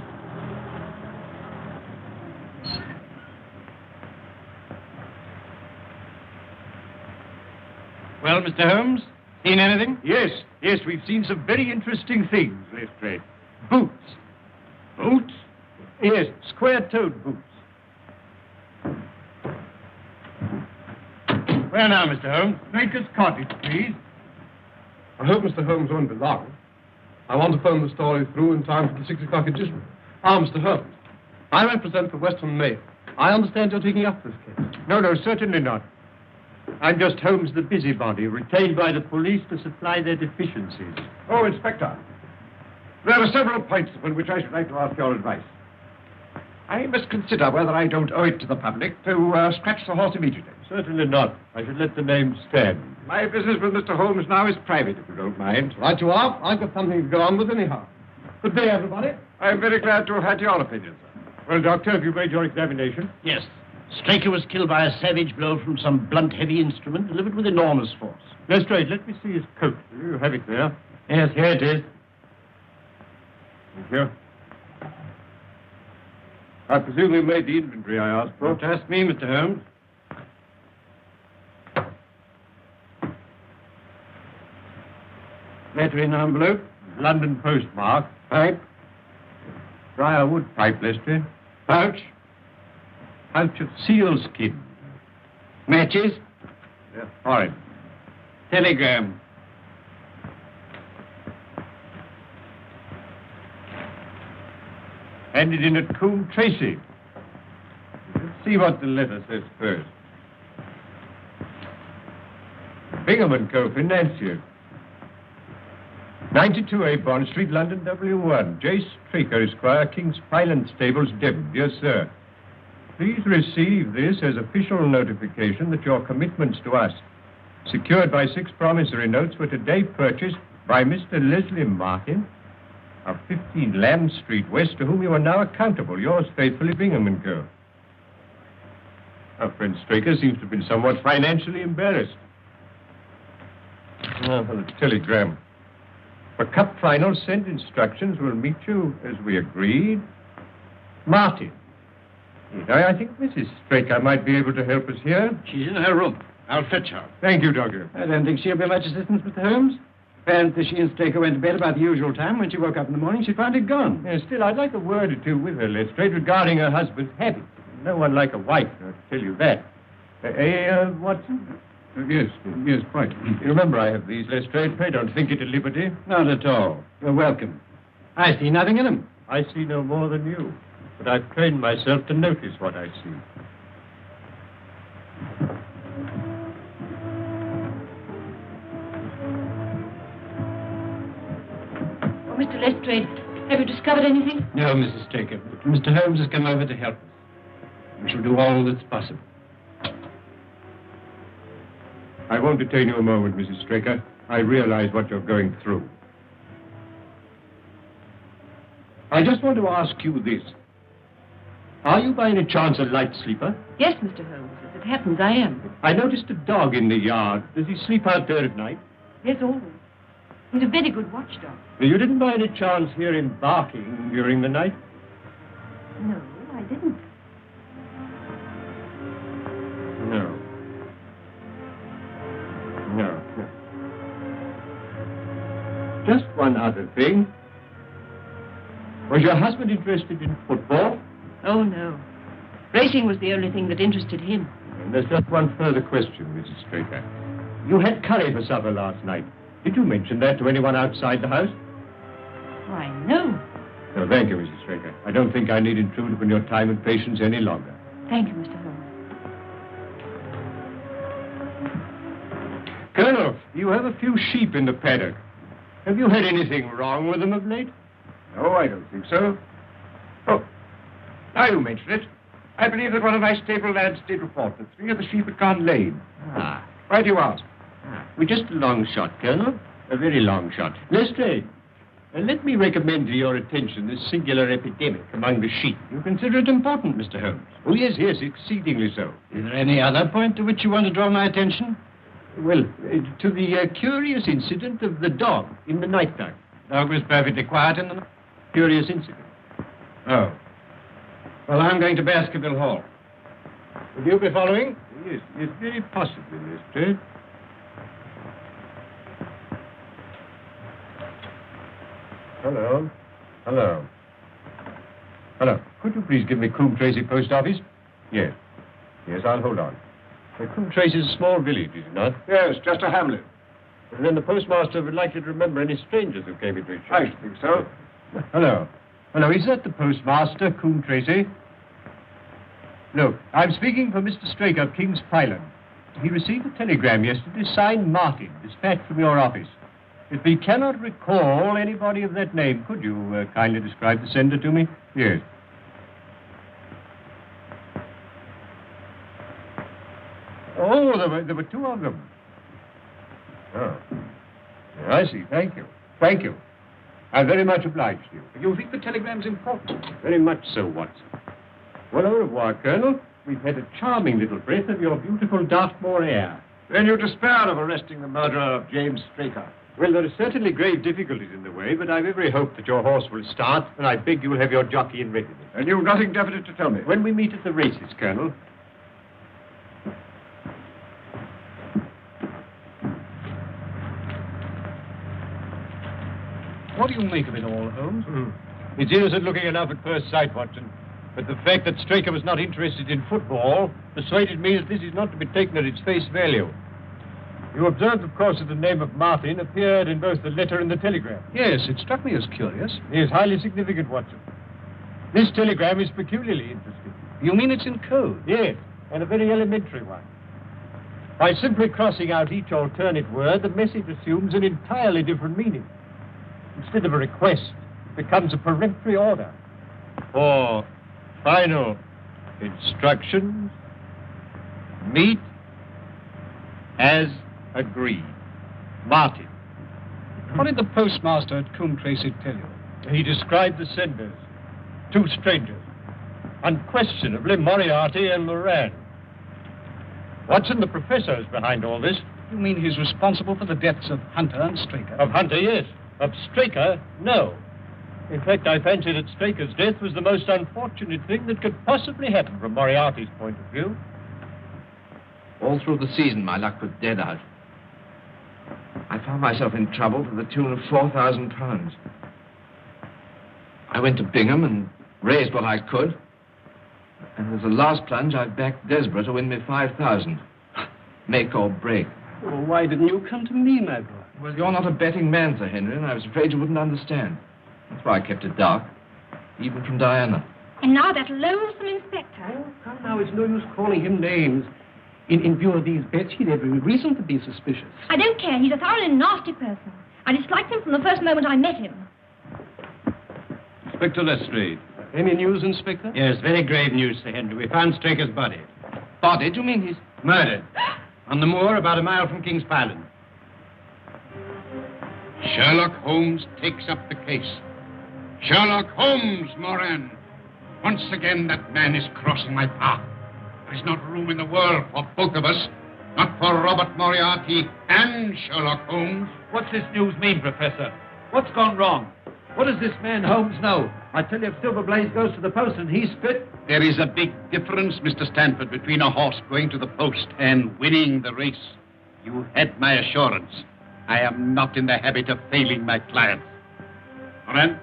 Speaker 5: Well, Mr. Holmes, seen anything?
Speaker 4: Yes, we've seen some very interesting things, Lestrade. Boots.
Speaker 5: Boots?
Speaker 4: Yes, square-toed boots.
Speaker 5: Where now, Mr. Holmes?
Speaker 4: Baker's Cottage, please.
Speaker 11: I hope Mr. Holmes won't be long. I want to phone the story through in time for the 6 o'clock edition. Mr. Holmes, I represent the Western Mail. I understand you're taking up this case.
Speaker 4: No, certainly not. I'm just Holmes the busybody, retained by the police to supply their deficiencies.
Speaker 11: Oh, Inspector, there are several points upon which I should like to ask your advice. I must consider whether I don't owe it to the public to scratch the horse immediately.
Speaker 4: Certainly not. I should let the name stand.
Speaker 11: My business with Mr. Holmes now is private, if you don't mind. Right you are. I've got something to go on with anyhow. Good day, everybody.
Speaker 4: I'm very glad to have had your opinion, sir. Well, Doctor, have you made your examination?
Speaker 12: Yes. Straker was killed by a savage blow from some blunt, heavy instrument delivered with enormous force.
Speaker 4: Lestrade, let me see his coat. You have it there.
Speaker 5: Yes, here it is.
Speaker 4: Thank you. I presume you made the inventory I asked for.
Speaker 5: Don't ask me, Mr. Holmes. Letter in envelope.
Speaker 4: London postmark.
Speaker 5: Pipe.
Speaker 4: Briarwood pipe, Lestrade.
Speaker 5: Pouch.
Speaker 4: Pouch of sealskin.
Speaker 5: Matches.
Speaker 4: Yeah, fine.
Speaker 5: Telegram.
Speaker 4: Handed in at Coombe Tracy. Let's see what the letter says first. Bingham & Co. Financier. 92A Bond Street, London, W1. J. Straker, Esquire, King's Pyland Stables, Devon. Dear Sir, please receive this as official notification that your commitments to us, secured by 6 promissory notes, were today purchased by Mr. Leslie Martin of 15 Lamb Street West, to whom you are now accountable. Yours faithfully, Bingham & Co. Our friend Straker seems to have been somewhat financially embarrassed. Well, a telegram. For Cup Final, send instructions. We'll meet you as we agreed. Martin. I think Mrs. Straker might be able to help us here.
Speaker 5: She's in her room. I'll fetch her.
Speaker 4: Thank you, Doctor.
Speaker 5: I don't think she'll be much assistance, Mr. Holmes. Apparently, she and Straker went to bed about the usual time. When she woke up in the morning, she found it gone.
Speaker 4: Still, I'd like a word or two with her, Lestrade, regarding her husband's habits. No one like a wife, I'll tell you that. Watson?
Speaker 11: Yes, quite.
Speaker 4: You remember I have these, Lestrade. Pray don't think it a liberty.
Speaker 5: Not at all. You're welcome. I see nothing in them.
Speaker 4: I see no more than you. But I've trained myself to notice what I see.
Speaker 8: Oh, Mr. Lestrade, have you discovered anything?
Speaker 5: No, Mrs. Straker. Mr. Holmes has come over to help us. We shall do all that's possible.
Speaker 4: I won't detain you a moment, Mrs. Straker. I realize what you're going through. I just want to ask you this. Are you by any chance a light sleeper?
Speaker 8: Yes, Mr. Holmes. As it happens, I am.
Speaker 4: I noticed a dog in the yard. Does he sleep out there at night?
Speaker 8: Yes, always. He's a very good watchdog.
Speaker 4: You didn't by any chance hear him barking during the night?
Speaker 8: No, I didn't.
Speaker 4: No. Just one other thing. Was your husband interested in football?
Speaker 8: Oh, no. Racing was the only thing that interested him.
Speaker 4: And there's just one further question, Mrs. Straker. You had curry for supper last night. Did you mention that to anyone outside the house?
Speaker 8: Why, no.
Speaker 4: No, thank you, Mrs. Straker. I don't think I need intrude upon your time and patience any longer.
Speaker 8: Thank you, Mr. Holmes.
Speaker 4: Colonel, you have a few sheep in the paddock. Have you had anything wrong with them of late?
Speaker 11: No, I don't think so. Oh, now you mention it.
Speaker 4: I believe that one of my stable lads did report that 3 of the sheep had gone lame.
Speaker 7: Ah.
Speaker 4: Why do you ask? We're just a long shot, Colonel. A very long shot. Lestrade, let me recommend to your attention this singular epidemic among the sheep. You consider it important, Mr. Holmes? Oh, yes, yes, exceedingly so.
Speaker 5: Is there any other point to which you want to draw my attention?
Speaker 4: Well, to the curious incident of the dog in the night time.
Speaker 5: Dog was perfectly quiet in the night.
Speaker 4: Curious incident.
Speaker 5: Oh. Well, I'm going to Baskerville Hall.
Speaker 4: Will you be following? Yes, yes, very possibly, Lestrade. Hello. Hello. Hello. Could you please give me Coombe Tracy Post Office? Yes. Yes, I'll hold on. Coombe Tracy is a small village, is it not?
Speaker 5: Yes, just a hamlet.
Speaker 4: And then the postmaster would like you to remember any strangers who came into his shop.
Speaker 5: I think so.
Speaker 4: Hello. Hello, is that the postmaster, Coombe Tracy? Look, I'm speaking for Mr. Straker of King's Pyland. He received a telegram yesterday signed Martin, dispatched from your office. If he cannot recall anybody of that name, could you kindly describe the sender to me? Yes. Oh, there were 2 of them. Oh. I see. Thank you. Thank you. I'm very much obliged to you.
Speaker 5: You think the telegram's important?
Speaker 4: Very much so, Watson. Well, au revoir, Colonel. We've had a charming little breath of your beautiful Dartmoor air.
Speaker 5: Then you despair of arresting the murderer of James Straker.
Speaker 4: Well, there are certainly grave difficulties in the way, but I've every hope that your horse will start, and I beg you'll have your jockey in readiness.
Speaker 5: And you've nothing definite to tell me?
Speaker 4: When we meet at the races, Colonel.
Speaker 5: What do you make of it all, Holmes?
Speaker 4: It's innocent looking enough at first sight, Watson. But the fact that Straker was not interested in football persuaded me that this is not to be taken at its face value. You observed, of course, that the name of Martin appeared in both the letter and the telegram.
Speaker 5: Yes, it struck me as curious.
Speaker 4: It is highly significant, Watson. This telegram is peculiarly interesting.
Speaker 5: You mean it's in code?
Speaker 4: Yes, and a very elementary one. By simply crossing out each alternate word, the message assumes an entirely different meaning. Instead of a request, it becomes a peremptory order. For final instructions, meet as agreed. Martin.
Speaker 5: What did the postmaster at Coombe Tracy tell you?
Speaker 4: He described the senders. 2 strangers. Unquestionably Moriarty and Moran. Watson, the professor, is behind all this.
Speaker 5: You mean he's responsible for the deaths of Hunter and Straker?
Speaker 4: Of Hunter, yes. Of Straker, no. In fact, I fancy that Straker's death was the most unfortunate thing that could possibly happen from Moriarty's point of view.
Speaker 7: All through the season, my luck was dead out. I found myself in trouble to the tune of £4,000. I went to Bingham and raised what I could. And as a last plunge, I backed Desborough to win me 5,000. Make or break.
Speaker 5: Well, why didn't you come to me, my boy?
Speaker 7: Well, you're not a betting man, Sir Henry, and I was afraid you wouldn't understand. That's why I kept it dark, even from Diana.
Speaker 3: And now that loathsome inspector.
Speaker 5: Oh, come now, it's no use calling him names. In view of these bets, he'd every reason to be suspicious.
Speaker 3: I don't care. He's a thoroughly nasty person. I disliked him from the first moment I met him.
Speaker 4: Inspector Lestrade.
Speaker 5: Any news, Inspector?
Speaker 12: Yes, very grave news, Sir Henry. We found Straker's body.
Speaker 7: Body? Do you mean he's...
Speaker 12: Murdered. On the moor about a mile from King's Pyland.
Speaker 1: Sherlock Holmes takes up the case. Sherlock Holmes, Moran. Once again, that man is crossing my path. There's not room in the world for both of us. Not for Robert Moriarty and Sherlock Holmes.
Speaker 2: What's this news mean, Professor? What's gone wrong? What does this man Holmes know? I tell you, if Silver Blaze goes to the post and he's fit...
Speaker 1: There is a big difference, Mr. Stanford, between a horse going to the post and winning the race. You had my assurance. I am not in the habit of failing my clients. Moran,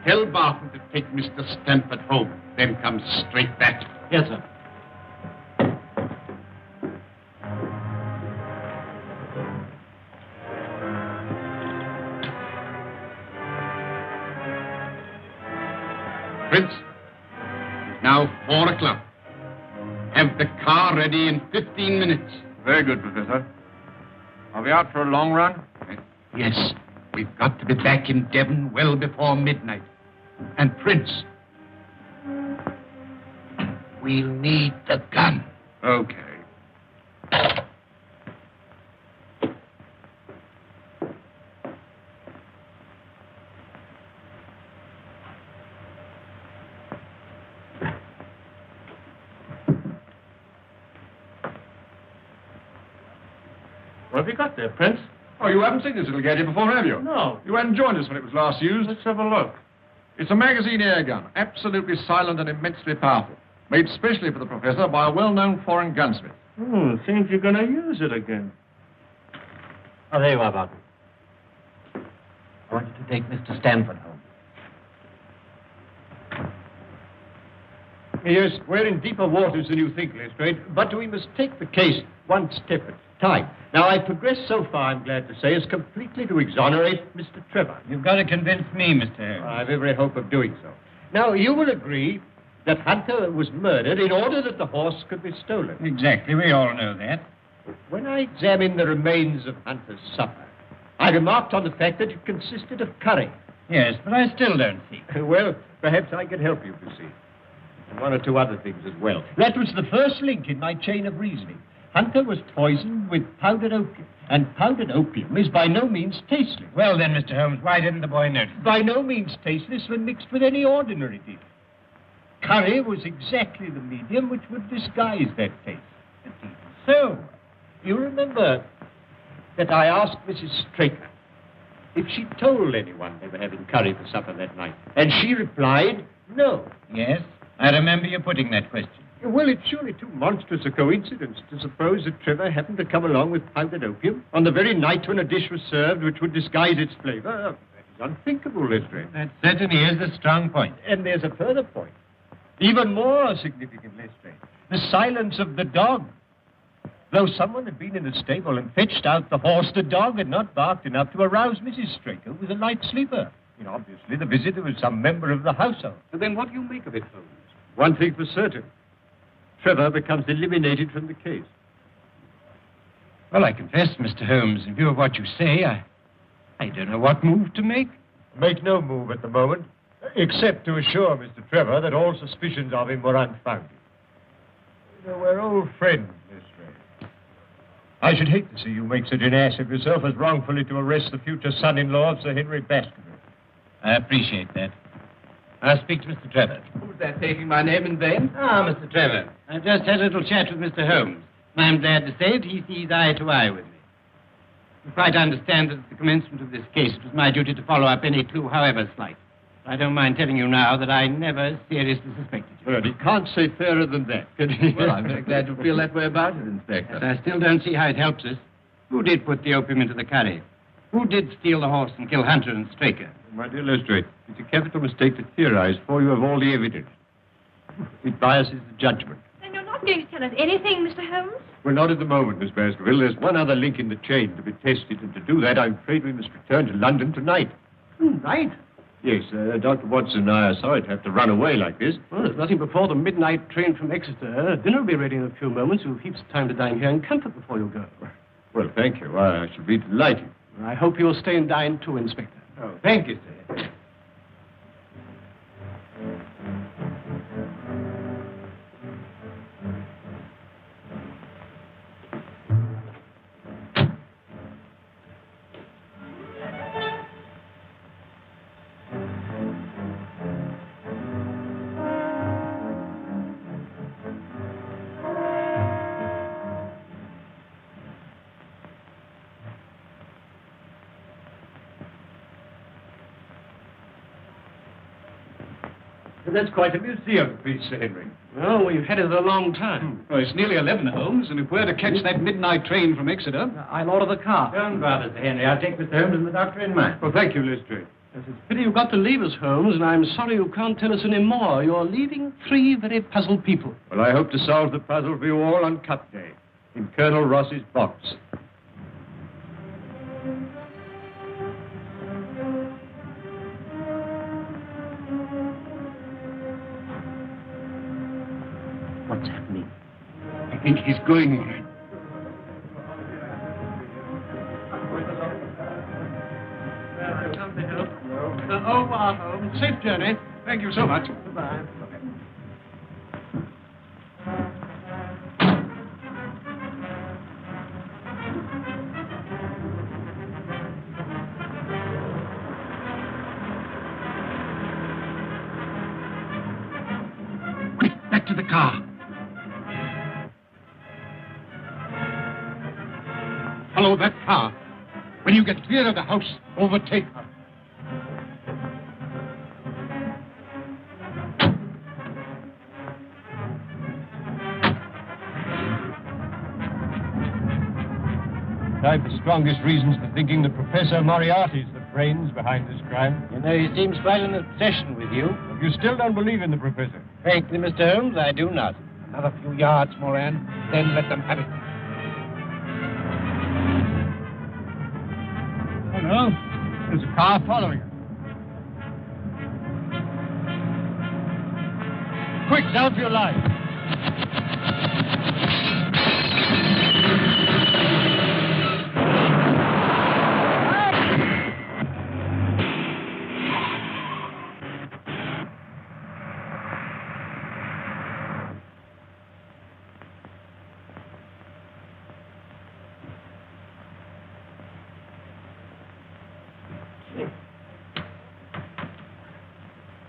Speaker 1: tell Barton to take Mr. Stanford home, then come straight back.
Speaker 2: Yes, sir.
Speaker 1: Prince, it's now 4 o'clock. Have the car ready in 15 minutes.
Speaker 4: Very good, Professor. Are we out for a long run?
Speaker 1: Yes. We've got to be back in Devon well before midnight. And Prince, We'll need the gun.
Speaker 4: Okay.
Speaker 6: What have you got there, Prince?
Speaker 11: Oh, you haven't seen this little gadget before, have you?
Speaker 6: No.
Speaker 11: You hadn't joined us when it was last used.
Speaker 6: Let's have a look.
Speaker 11: It's a magazine air gun, absolutely silent and immensely powerful. Made specially for the professor by a well-known foreign gunsmith.
Speaker 6: Seems you're going to use it again.
Speaker 12: Oh, there you are, Barton. I want you to take Mr. Stanford home.
Speaker 4: Yes, we're in deeper waters than you think, Lestrade, but we must take the case one step at a time. Now, I've progressed so far, I'm glad to say, as completely to exonerate Mr. Trevor.
Speaker 12: You've got to convince me, Mr. Holmes.
Speaker 4: I've every hope of doing so. Now, you will agree that Hunter was murdered in order that the horse could be stolen.
Speaker 12: Exactly, we all know that.
Speaker 4: When I examined the remains of Hunter's supper, I remarked on the fact that it consisted of curry.
Speaker 12: Yes, but I still don't see.
Speaker 4: Well, perhaps I can help you, you see. And one or two other things as well. That was the first link in my chain of reasoning. Hunter was poisoned with powdered opium, and powdered opium is by no means tasteless.
Speaker 12: Well, then, Mr. Holmes, why didn't the boy notice?
Speaker 4: By no means tasteless when mixed with any ordinary dish. Curry was exactly the medium which would disguise that taste. So, you remember that I asked Mrs. Straker if she told anyone they were having curry for supper that night, and she replied, no.
Speaker 12: Yes, I remember you putting that question.
Speaker 4: Well, it's surely too monstrous a coincidence to suppose that Trevor happened to come along with powdered opium on the very night when a dish was served which would disguise its flavor. That is unthinkable, Lestrade.
Speaker 12: That certainly is a strong point.
Speaker 4: And there's a further point, even more significant, Lestrade. The silence of the dog. Though someone had been in the stable and fetched out the horse, the dog had not barked enough to arouse Mrs. Straker, who was a light sleeper. You know, obviously, the visitor was some member of the household.
Speaker 5: And then what do you make of it, Holmes?
Speaker 4: One thing for certain. Trevor becomes eliminated from the case.
Speaker 12: Well, I confess, Mr. Holmes, in view of what you say, I don't know what move to make.
Speaker 4: Make no move at the moment, except to assure Mr. Trevor that all suspicions of him were unfounded. You know, we're old friends, Lestrade. I should hate to see you make such an ass of yourself as wrongfully to arrest the future son-in-law of Sir Henry Baskerville.
Speaker 12: I appreciate that. I'll speak to Mr. Trevor.
Speaker 7: Who's that taking my name in vain?
Speaker 12: Ah, Mr. Trevor. I've just had a little chat with Mr. Holmes. And I'm glad to say that he sees eye to eye with me. You quite understand that at the commencement of this case, it was my duty to follow up any clue, however slight. I don't mind telling you now that I never seriously suspected you.
Speaker 4: Well, he can't say fairer than that, can he?
Speaker 7: Well, I'm very glad you feel that way about it, Inspector.
Speaker 12: But I still don't see how it helps us. Who did put the opium into the curry? Who did steal the horse and kill Hunter and Straker?
Speaker 4: My dear Lestrade, it's a capital mistake to theorize before you have all the evidence. It biases the judgment.
Speaker 3: Then you're not going to tell us anything, Mr. Holmes?
Speaker 4: Well, not at the moment, Miss Baskerville. There's one other link in the chain to be tested, and to do that, I'm afraid we must return to London tonight.
Speaker 5: Tonight?
Speaker 4: Yes, Dr. Watson and I are sorry to have to run away like this.
Speaker 5: Well, there's nothing before the midnight train from Exeter. Dinner will be ready in a few moments. You'll have heaps of time to dine here in comfort before you go.
Speaker 4: Well, thank you. I shall be delighted.
Speaker 5: I hope you'll stay and dine too, Inspector.
Speaker 4: Oh, thank you, sir. That's quite a museum piece, Sir Henry.
Speaker 5: Well, we've had it a long time.
Speaker 2: Well, it's nearly 11, Holmes, and if we're to catch that midnight train from Exeter...
Speaker 5: I'll order the car.
Speaker 12: Don't bother, Sir Henry. I'll take Mr. Holmes and the doctor in mind.
Speaker 4: Well, thank you, Lestrade.
Speaker 5: Yes, it's a pity you've got to leave us, Holmes, and I'm sorry you can't tell us any more. You're leaving 3 very puzzled people.
Speaker 4: Well, I hope to solve the puzzle for you all on Cut Day, in Colonel Ross's box.
Speaker 12: What's happening?
Speaker 2: I think he's going on it.
Speaker 5: Au revoir, Holmes. Safe journey.
Speaker 2: Thank you so much.
Speaker 5: Goodbye.
Speaker 2: the car. Follow that car. When you get clear of the house, overtake her.
Speaker 4: I've the strongest reasons for thinking that Professor Moriarty's the brains behind this crime.
Speaker 12: You know, he seems quite an obsession with you.
Speaker 4: But you still don't believe in the professor?
Speaker 12: Frankly, Mr. Holmes, I do not. Another few yards, Moran, then let them have it.
Speaker 4: Oh, no. There's a car following us. Quick, down for your life.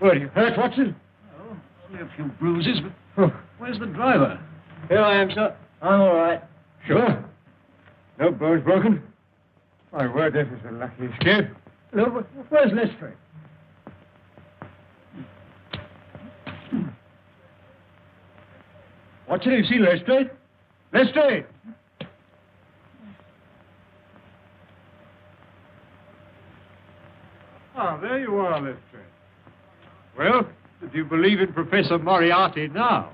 Speaker 2: Were you hurt, Watson?
Speaker 5: Oh, only a few bruises, but where's the driver?
Speaker 4: Here I am, sir. I'm all right.
Speaker 2: Sure.
Speaker 4: No bones broken. My word, this is a lucky escape.
Speaker 2: No, where's Lestrade? Watson, you seen Lestrade? Lestrade!
Speaker 4: Ah, there you are, Lestrade. Well, do you believe in Professor Moriarty now?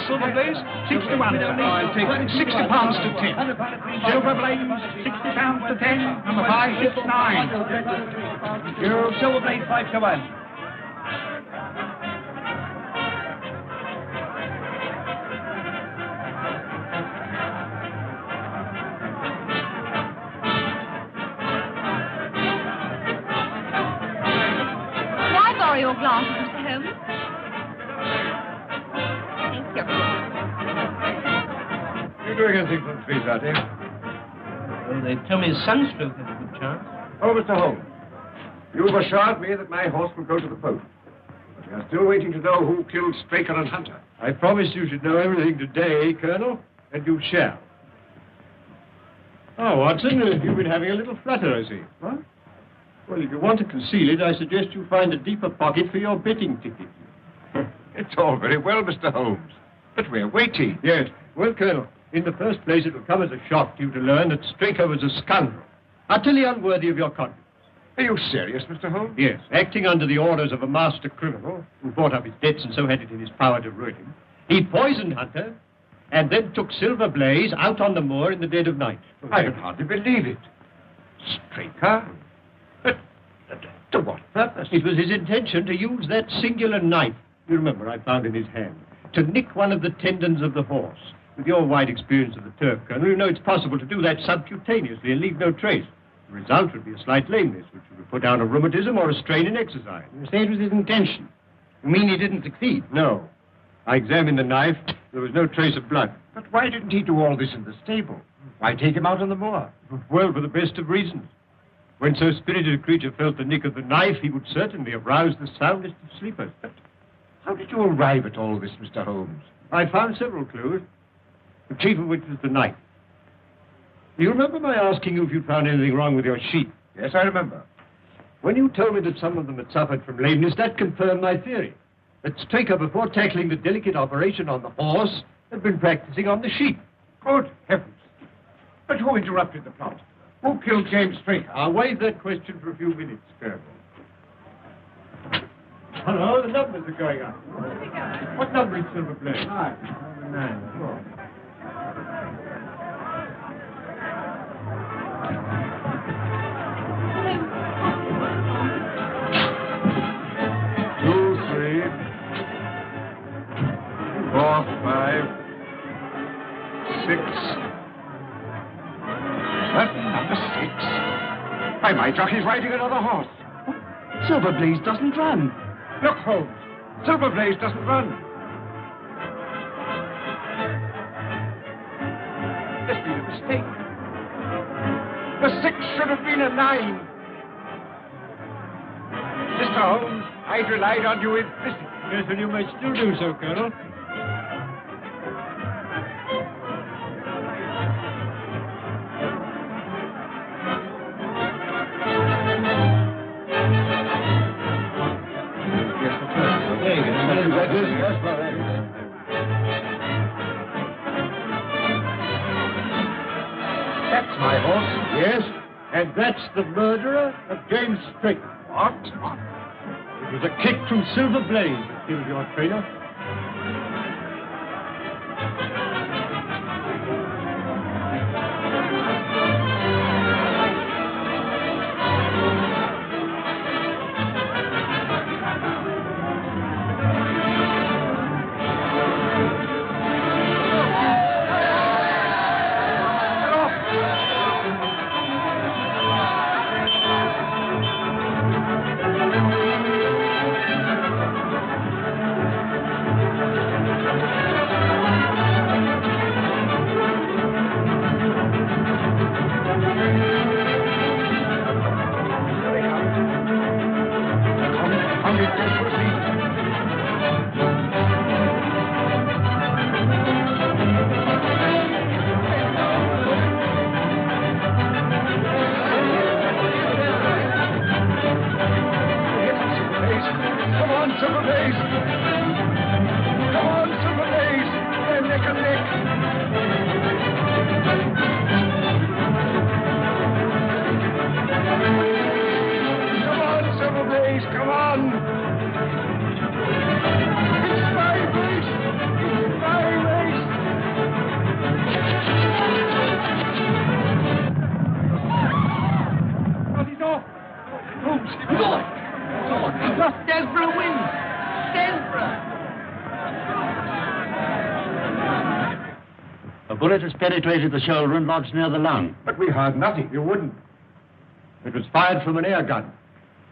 Speaker 5: Silver Blaze, 61. I'll take it. 60 pounds to 10. Silver Blaze, 60 pounds to 10. Number 569. Silver Blaze, 5 to 1.
Speaker 3: May I borrow your glasses, Mr. Holmes?
Speaker 4: You doing anything for the trees out here?
Speaker 7: Well, they tell me sunstroke has a good chance.
Speaker 4: Oh, Mr. Holmes, you've assured me that my horse will go to the post. But we are still waiting to know who killed Straker and Hunter. I promised you should know everything today, Colonel, and you shall. Oh, Watson, you've been having a little flutter, I see. What? Well, if you want to conceal it, I suggest you find a deeper pocket for your betting ticket.
Speaker 1: It's all very well, Mr. Holmes, but we're waiting.
Speaker 4: Yes. Well, Colonel, in the first place, it will come as a shock to you to learn that Straker was a scoundrel, utterly unworthy of your confidence.
Speaker 1: Are you serious, Mr. Holmes?
Speaker 4: Yes, acting under the orders of a master criminal who bought up his debts and so had it in his power to ruin him, he poisoned Hunter and then took Silver Blaze out on the moor in the dead of night.
Speaker 1: I can hardly believe it. Straker? But to what purpose?
Speaker 4: It was his intention to use that singular knife, you remember I found in his hand, to nick one of the tendons of the horse. With your wide experience of the turf, Colonel, you know it's possible to do that subcutaneously and leave no trace. The result would be a slight lameness, which would put down a rheumatism or a strain in exercise.
Speaker 12: You say it was his intention. You mean he didn't succeed?
Speaker 4: No. I examined the knife. There was no trace of blood.
Speaker 1: But why didn't he do all this in the stable? Why take him out on the moor?
Speaker 4: Well, for the best of reasons. When so spirited a creature felt the nick of the knife, he would certainly have roused the soundest of sleepers. But
Speaker 1: how did you arrive at all this, Mr. Holmes?
Speaker 4: I found several clues, the chief of which was the knife. You remember my asking you if you'd found anything wrong with your sheep?
Speaker 1: Yes, I remember.
Speaker 4: When you told me that some of them had suffered from lameness, that confirmed my theory. That Straker, before tackling the delicate operation on the horse, had been practicing on the sheep.
Speaker 1: Good heavens. But who interrupted the plot? Who killed James Straker?
Speaker 4: I'll waive that question for a few minutes, Colonel. Hello, the numbers are going up. What number is Silver Blaze? 9.
Speaker 5: my jockey's riding another horse.
Speaker 2: Silverblaze doesn't run.
Speaker 5: Look, Holmes. Silverblaze doesn't run. There's been a mistake. The 6 should have been a 9. Mr. Holmes, I'd relied on you implicitly.
Speaker 2: Yes, and you may still do so, Colonel.
Speaker 5: That's my horse.
Speaker 4: Yes, and that's the murderer of James Strait.
Speaker 5: What?
Speaker 4: It was a kick from Silverblaze that killed your trainer.
Speaker 2: A bullet has penetrated the shoulder and lodged near the lung.
Speaker 4: But we heard nothing. You wouldn't. It was fired from an air gun.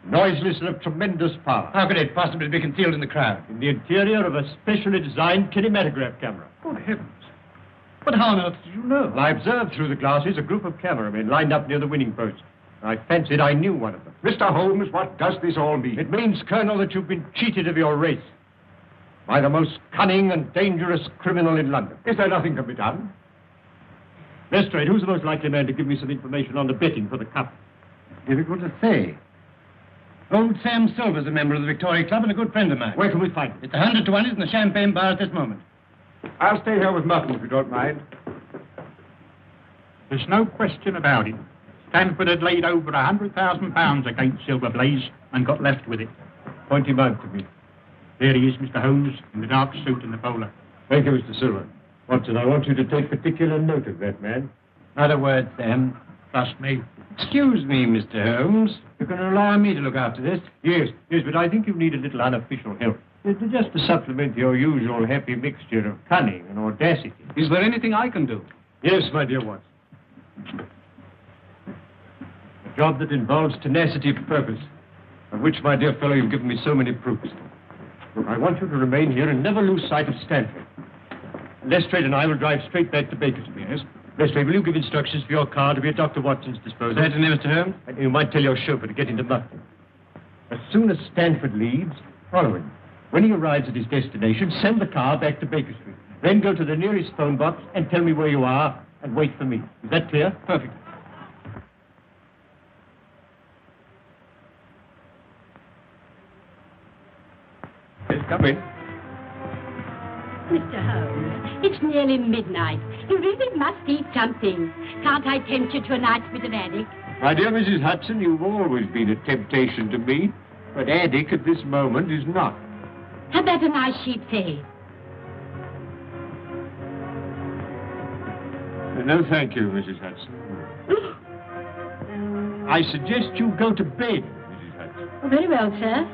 Speaker 4: Noiseless and of tremendous power.
Speaker 12: How could it possibly be concealed in the crowd?
Speaker 4: In the interior of a specially designed kinematograph camera.
Speaker 5: Good heavens.
Speaker 12: But how on earth did you know?
Speaker 4: Well, I observed through the glasses a group of cameramen lined up near the winning post. I fancied I knew one of them.
Speaker 5: Mr. Holmes, what does this all mean?
Speaker 4: It means, Colonel, that you've been cheated of your race by the most cunning and dangerous criminal in London.
Speaker 5: Is there nothing to be done?
Speaker 4: Lestrade, who's the most likely man to give me some information on the betting for the cup?
Speaker 12: Difficult to say. Old Sam Silver's a member of the Victoria Club and a good friend of mine.
Speaker 4: Where can we find him?
Speaker 12: It's 100 to 1. He's in the champagne bar at this moment.
Speaker 5: I'll stay here with Merton, if you don't mind.
Speaker 13: There's no question about it. Stanford had laid over £100,000 against Silverblaze and got left with it.
Speaker 4: Point him out to me.
Speaker 13: There he is, Mr. Holmes, in the dark suit and the bowler.
Speaker 4: Thank you, Mr. Silver. Watson, I want you to take particular note of that man.
Speaker 12: Not a word, Sam.
Speaker 13: Trust me.
Speaker 12: Excuse me, Mr. Holmes. You can rely on me to look after this.
Speaker 4: Yes, but I think you need a little unofficial help. Just to supplement your usual happy mixture of cunning and audacity.
Speaker 5: Is there anything I can do?
Speaker 4: Yes, my dear Watson. A job that involves tenacity of purpose, of which, my dear fellow, you've given me so many proofs. Look, I want you to remain here and never lose sight of Stanford. Lestrade and I will drive straight back to Baskervilles. Yes? Lestrade, will you give instructions for your car to be at Dr. Watson's disposal?
Speaker 12: Certainly, Mr. Holmes.
Speaker 4: And you might tell your chauffeur to get into Mutton. As soon as Stanford leaves, follow him. When he arrives at his destination, send the car back to Baker Street. Then go to the nearest phone box and tell me where you are and wait for me. Is that clear?
Speaker 12: Perfect.
Speaker 4: Yes, come in.
Speaker 14: Mr. Holmes, it's nearly midnight. You really must eat something. Can't I tempt you to a night's bit of haddock?
Speaker 4: My dear Mrs. Hudson, you've always been a temptation to me, but haddock at this moment is not.
Speaker 14: How about a nice sheep's head?
Speaker 4: No, thank you, Mrs. Hudson. I suggest you go to bed, Mrs. Hudson.
Speaker 14: Oh, very well, sir.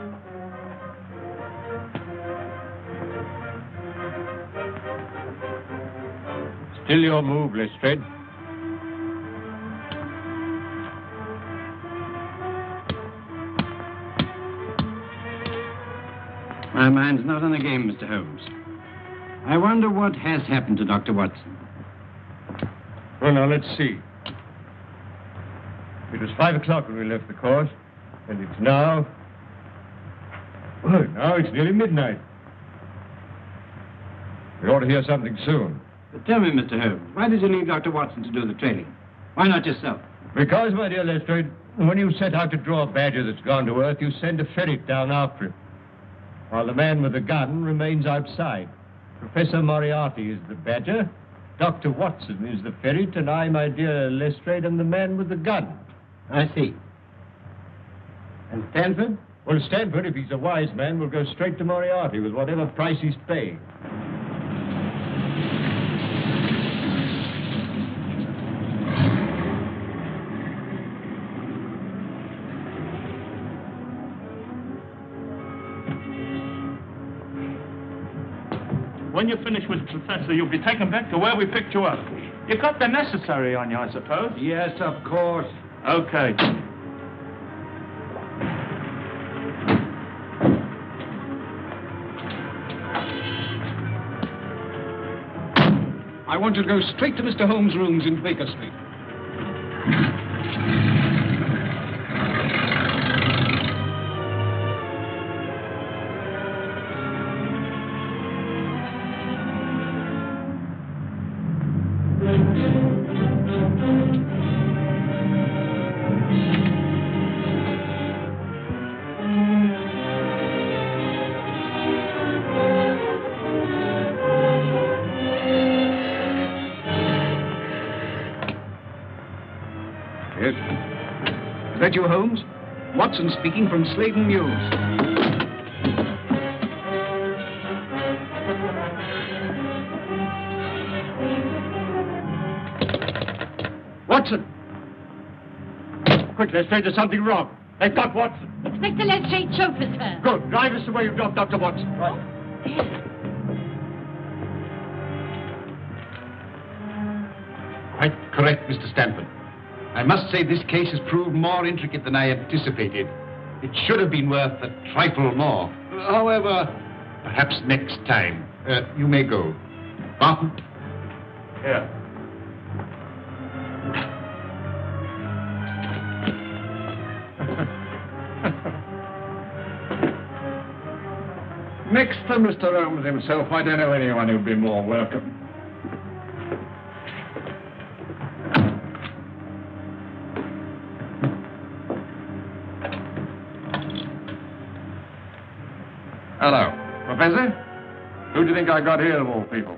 Speaker 4: Still your move, Lestrade.
Speaker 12: My mind's not on the game, Mr. Holmes. I wonder what has happened to Dr. Watson.
Speaker 4: Well, now, let's see. It was 5 o'clock when we left the course, and it's now... Well, now it's nearly midnight. We ought to hear something soon.
Speaker 12: But tell me, Mr. Holmes, why did you leave Dr. Watson to do the trailing? Why not yourself?
Speaker 4: Because, my dear Lestrade, when you set out to draw a badger that's gone to earth, you send a ferret down after him, while the man with the gun remains outside. Professor Moriarty is the badger, Dr. Watson is the ferret, and I, my dear Lestrade, am the man with the gun.
Speaker 12: I see. And Stanford?
Speaker 4: Well, Stanford, if he's a wise man, will go straight to Moriarty with whatever price he's paying.
Speaker 13: When you finish with the professor, you'll be taken back to where we picked you up. You got the necessary on you, I suppose?
Speaker 2: Yes, of course.
Speaker 13: Okay.
Speaker 5: I want you to go straight to Mr. Holmes' rooms in Baker Street. Is that you, Holmes? Watson speaking from Sladen News.
Speaker 4: Watson! Quick, Lestrade, there's something wrong. They've got Watson.
Speaker 14: Inspector Lestrade chauffeurs her.
Speaker 4: Good. Drive us to where you've dropped Dr. Watson. Right.
Speaker 1: Quite correct, Mr. Stanford. I must say this case has proved more intricate than I anticipated. It should have been worth a trifle more. However, perhaps next time. You may go. Barton?
Speaker 13: Yeah.
Speaker 5: Next to Mr. Holmes himself, I don't know anyone who'd be more welcome. Hello. Professor? Who do you think I got here, of all people?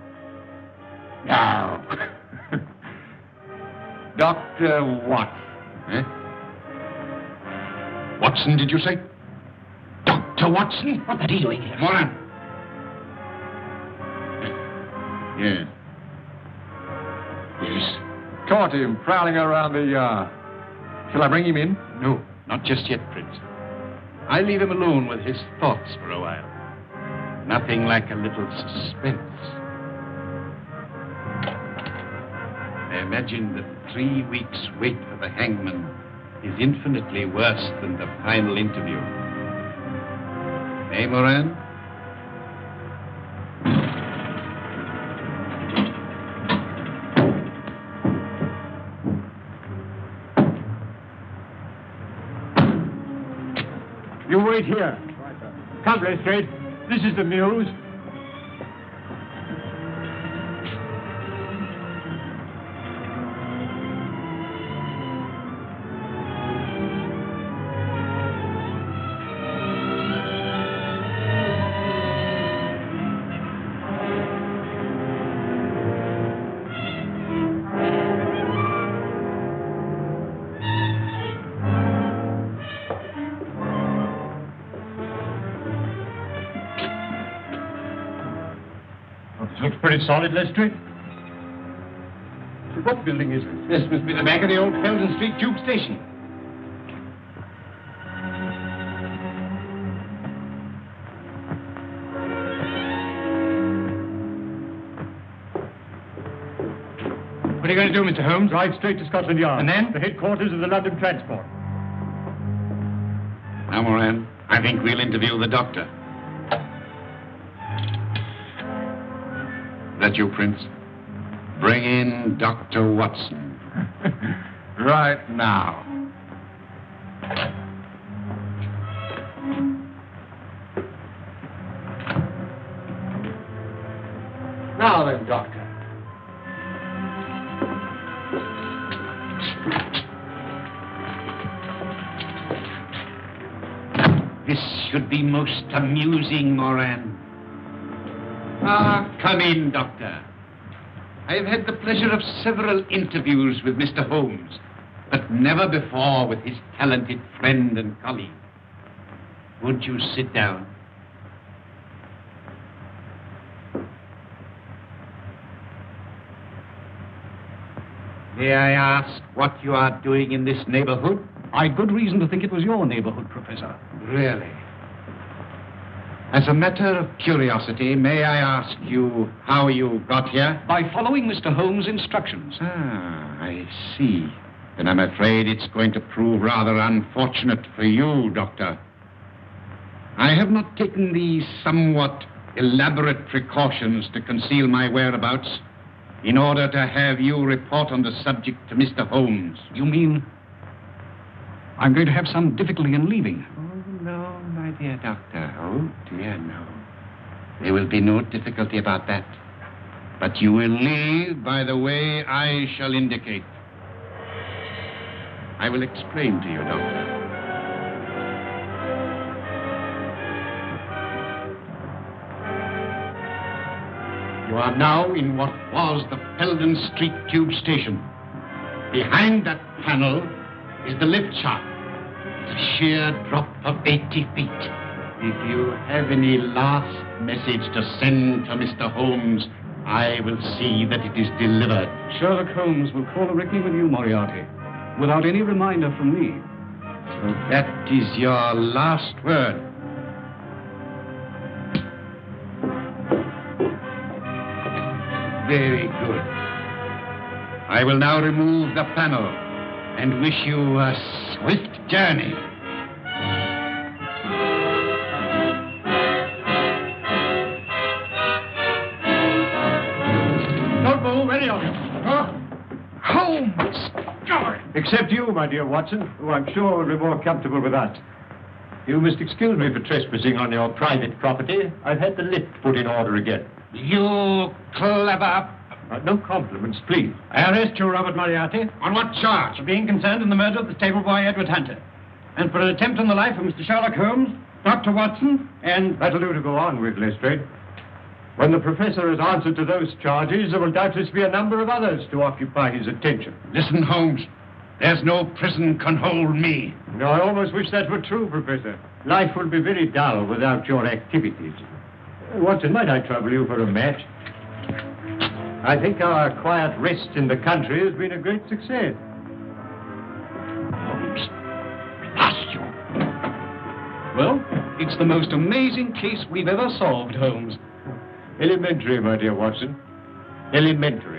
Speaker 5: No. Dr. Watson.
Speaker 1: Eh? Watson, did you say? Dr. Watson?
Speaker 10: What are you doing here?
Speaker 1: Moran. Yes. Yes.
Speaker 5: Caught him prowling around the yard. Shall I bring him in?
Speaker 1: No, not just yet, Prince. I leave him alone with his thoughts for a while. Nothing like a little suspense. I imagine that 3 weeks' wait for the hangman is infinitely worse than the final interview. Eh, Moran?
Speaker 4: You wait here. Come, Lestrade. This is the Mews. Looks pretty solid, Lestrade. What building is this?
Speaker 1: This must be the back of the old Felden Street Tube Station.
Speaker 4: What are you going to do, Mr. Holmes? Drive straight to Scotland Yard. And then? The headquarters of the London Transport.
Speaker 1: Now, Moran, I think we'll interview the doctor. That you, Prince? Bring in Dr. Watson.
Speaker 4: Right now.
Speaker 2: Now then, Doctor.
Speaker 1: This should be most amusing, Moran. Ah, come in, Doctor. I have had the pleasure of several interviews with Mr. Holmes, but never before with his talented friend and colleague. Won't you sit down? May I ask what you are doing in this neighborhood?
Speaker 5: I'd good reason to think it was your neighborhood, Professor.
Speaker 1: Really? As a matter of curiosity, may I ask you how you got here?
Speaker 5: By following Mr. Holmes' instructions.
Speaker 1: Ah, I see. Then I'm afraid it's going to prove rather unfortunate for you, Doctor. I have not taken the somewhat elaborate precautions to conceal my whereabouts in order to have you report on the subject to Mr. Holmes.
Speaker 5: You mean I'm going to have some difficulty in leaving?
Speaker 1: Oh, no, my dear Doctor. Oh, dear, no. There will be no difficulty about that. But you will leave by the way I shall indicate. I will explain to you, Doctor. You are now in what was the Peldon Street Tube Station. Behind that panel is the lift shaft. It's a sheer drop of 80 feet. If you have any last message to send to Mr. Holmes, I will see that it is delivered.
Speaker 5: Sherlock Holmes will call directly with you, Moriarty, without any reminder from me.
Speaker 1: So that is your last word. Very good. I will now remove the panel and wish you a swift journey.
Speaker 4: Don't move, any of you.
Speaker 1: Holmes!
Speaker 4: Except you, my dear Watson, who I'm sure will be more comfortable with that. You must excuse me for trespassing on your private property. I've had the lift put in order again.
Speaker 1: You clever...
Speaker 4: No compliments, please.
Speaker 12: I arrest you, Robert Moriarty.
Speaker 1: On what charge?
Speaker 12: For being concerned in the murder of the stable boy, Edward Hunter. And for an attempt on the life of Mr. Sherlock Holmes, Dr. Watson, and...
Speaker 4: That'll do to go on with, Lestrade. When the professor has answered to those charges, there will doubtless be a number of others to occupy his attention.
Speaker 1: Listen, Holmes. There's no prison can hold me.
Speaker 4: No, I almost wish that were true, Professor. Life will be very dull without your activities. Watson, might I trouble you for a match? I think our quiet rest in the country has been a great success.
Speaker 1: Holmes, blast you.
Speaker 5: Well, it's the most amazing case we've ever solved, Holmes.
Speaker 4: Elementary, my dear Watson. Elementary.